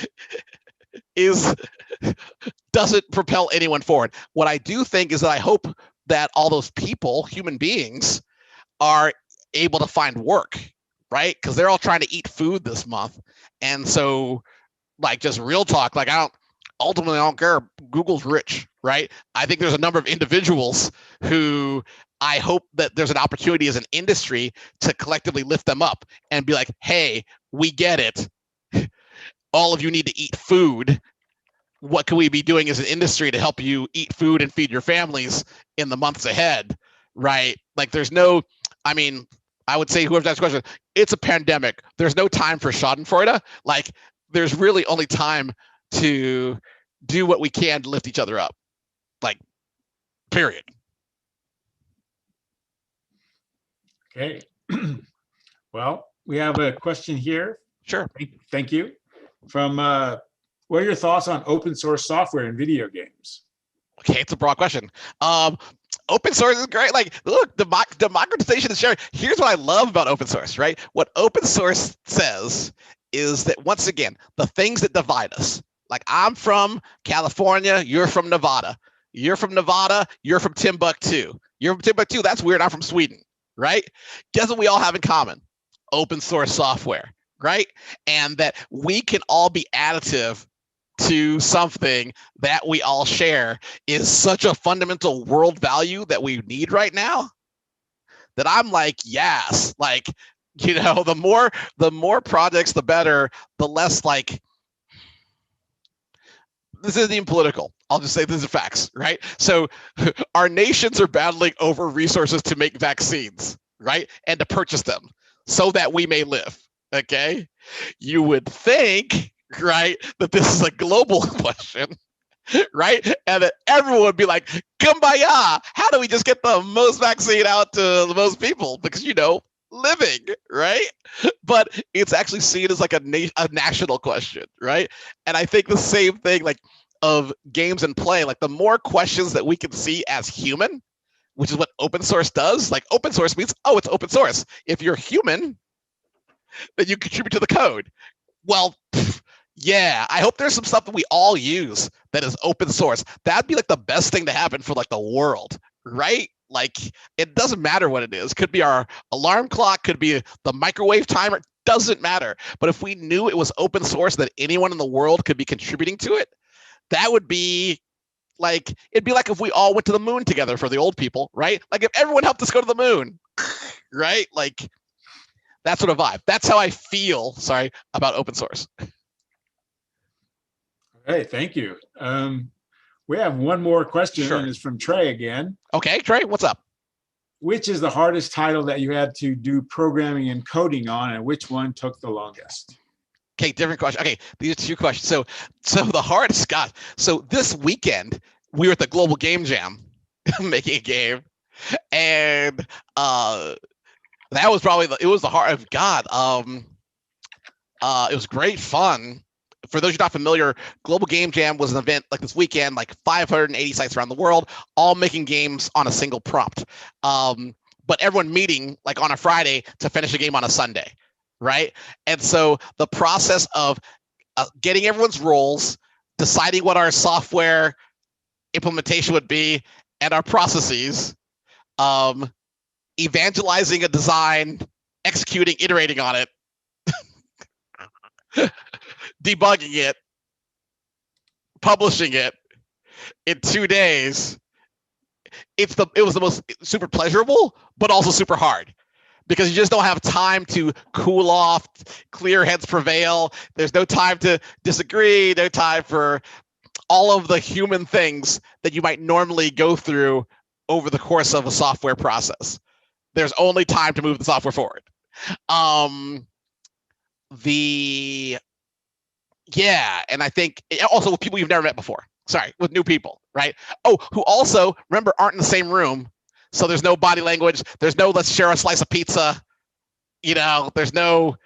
doesn't propel anyone forward. What I do think is that I hope that all those people, human beings, are able to find work, right? Because they're all trying to eat food this month. And so, like, just real talk, like, I don't care. Google's rich, right? I think there's a number of individuals who I hope that there's an opportunity as an industry to collectively lift them up and be like, hey, we get it. All of you need to eat food. What can we be doing as an industry to help you eat food and feed your families in the months ahead, right? Like, there's no, I mean, I would say whoever's asked the question, it's a pandemic. There's no time for schadenfreude. Like, there's really only time to do what we can to lift each other up. Like, period. Okay. Well, we have a question here. Sure. Thank you. From what are your thoughts on open source software in video games? Okay, it's a broad question. Open source is great. Like, look, democratization and sharing. Here's what I love about open source, right? What open source says is that, once again, the things that divide us, like, I'm from California, you're from Nevada. You're from Nevada, you're from Timbuktu. You're from Timbuktu, that's weird, I'm from Sweden, right? Guess what we all have in common? Open source software, right? And that we can all be additive to something that we all share is such a fundamental world value that we need right now, that I'm like, yes, like, the more projects, the better, the less, like, this isn't even political. I'll just say these are facts, right? So our nations are battling over resources to make vaccines, right? And to purchase them so that we may live, okay? You would think, right, that this is a global question, right? And that everyone would be like, kumbaya, how do we just get the most vaccine out to the most people? Because, living, right? But it's actually seen as like a national question, right? And I think the same thing, like, of games and play, like, the more questions that we can see as human, which is what open source does. Like, open source means, oh, it's open source. If you're human, then you contribute to the code. Well, yeah, I hope there's some stuff that we all use that is open source. That'd be like the best thing to happen for, like, the world, right? Like, it doesn't matter what it is. Could be our alarm clock, could be the microwave timer, doesn't matter. But if we knew it was open source, that anyone in the world could be contributing to it, that would be like, it'd be like if we all went to the moon together for the old people, right? Like, if everyone helped us go to the moon, right? Like, that sort of vibe. That's how I feel, about open source. Hey, thank you. We have one more question, Sure. and it's from Trey again. Okay, Trey, what's up? Which is the hardest title that you had to do programming and coding on, and which one took the longest? Okay, different question. Okay, these are two questions. So the hardest, God. So this weekend, we were at the Global Game Jam making a game, and that was probably it was the heart of God. It was great fun. For those who are not familiar, Global Game Jam was an event like this weekend, like 580 sites around the world, all making games on a single prompt. But everyone meeting like on a Friday to finish a game on a Sunday, right? And so the process of getting everyone's roles, deciding what our software implementation would be and our processes, evangelizing a design, executing, iterating on it, debugging it, publishing it in 2 days. It was the most super pleasurable, but also super hard because you just don't have time to cool off, clear heads prevail. There's no time to disagree, no time for all of the human things that you might normally go through over the course of a software process. There's only time to move the software forward. And I think also with people you've never met before. Sorry, with new people, right? Oh, who also, remember, aren't in the same room. So there's no body language. There's no let's share a slice of pizza. There's no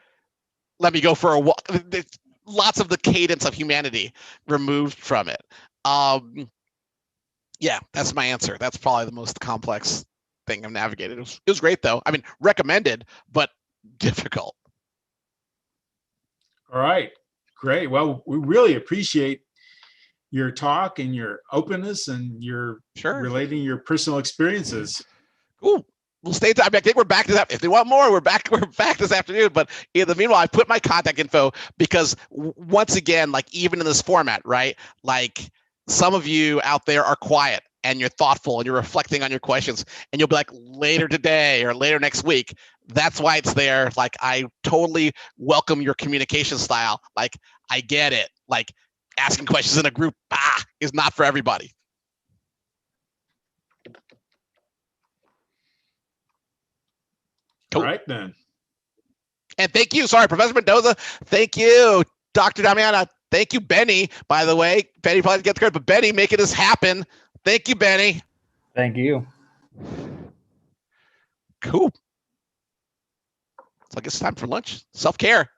let me go for a walk. There's lots of the cadence of humanity removed from it. Yeah, that's my answer. That's probably the most complex thing I've navigated. It was great, though. I mean, recommended, but difficult. All right, great. Well, we really appreciate your talk and your openness and your relating your personal experiences. Ooh, we'll stay. I think we're back to that. If they want more, we're back this afternoon. But in the meanwhile, I put my contact info because once again, like even in this format, right? Like some of you out there are quiet and you're thoughtful and you're reflecting on your questions, and you'll be like later today or later next week. That's why it's there. Like I totally welcome your communication style. Like I get it. Like asking questions in a group is not for everybody. Cool. All right, then. And thank you. Sorry, Professor Mendoza. Thank you. Dr. Damiana. Thank you, Benny, by the way. Benny probably gets credit, but Benny making this happen. Thank you, Benny. Thank you. Cool. So I guess it's time for lunch. Self-care.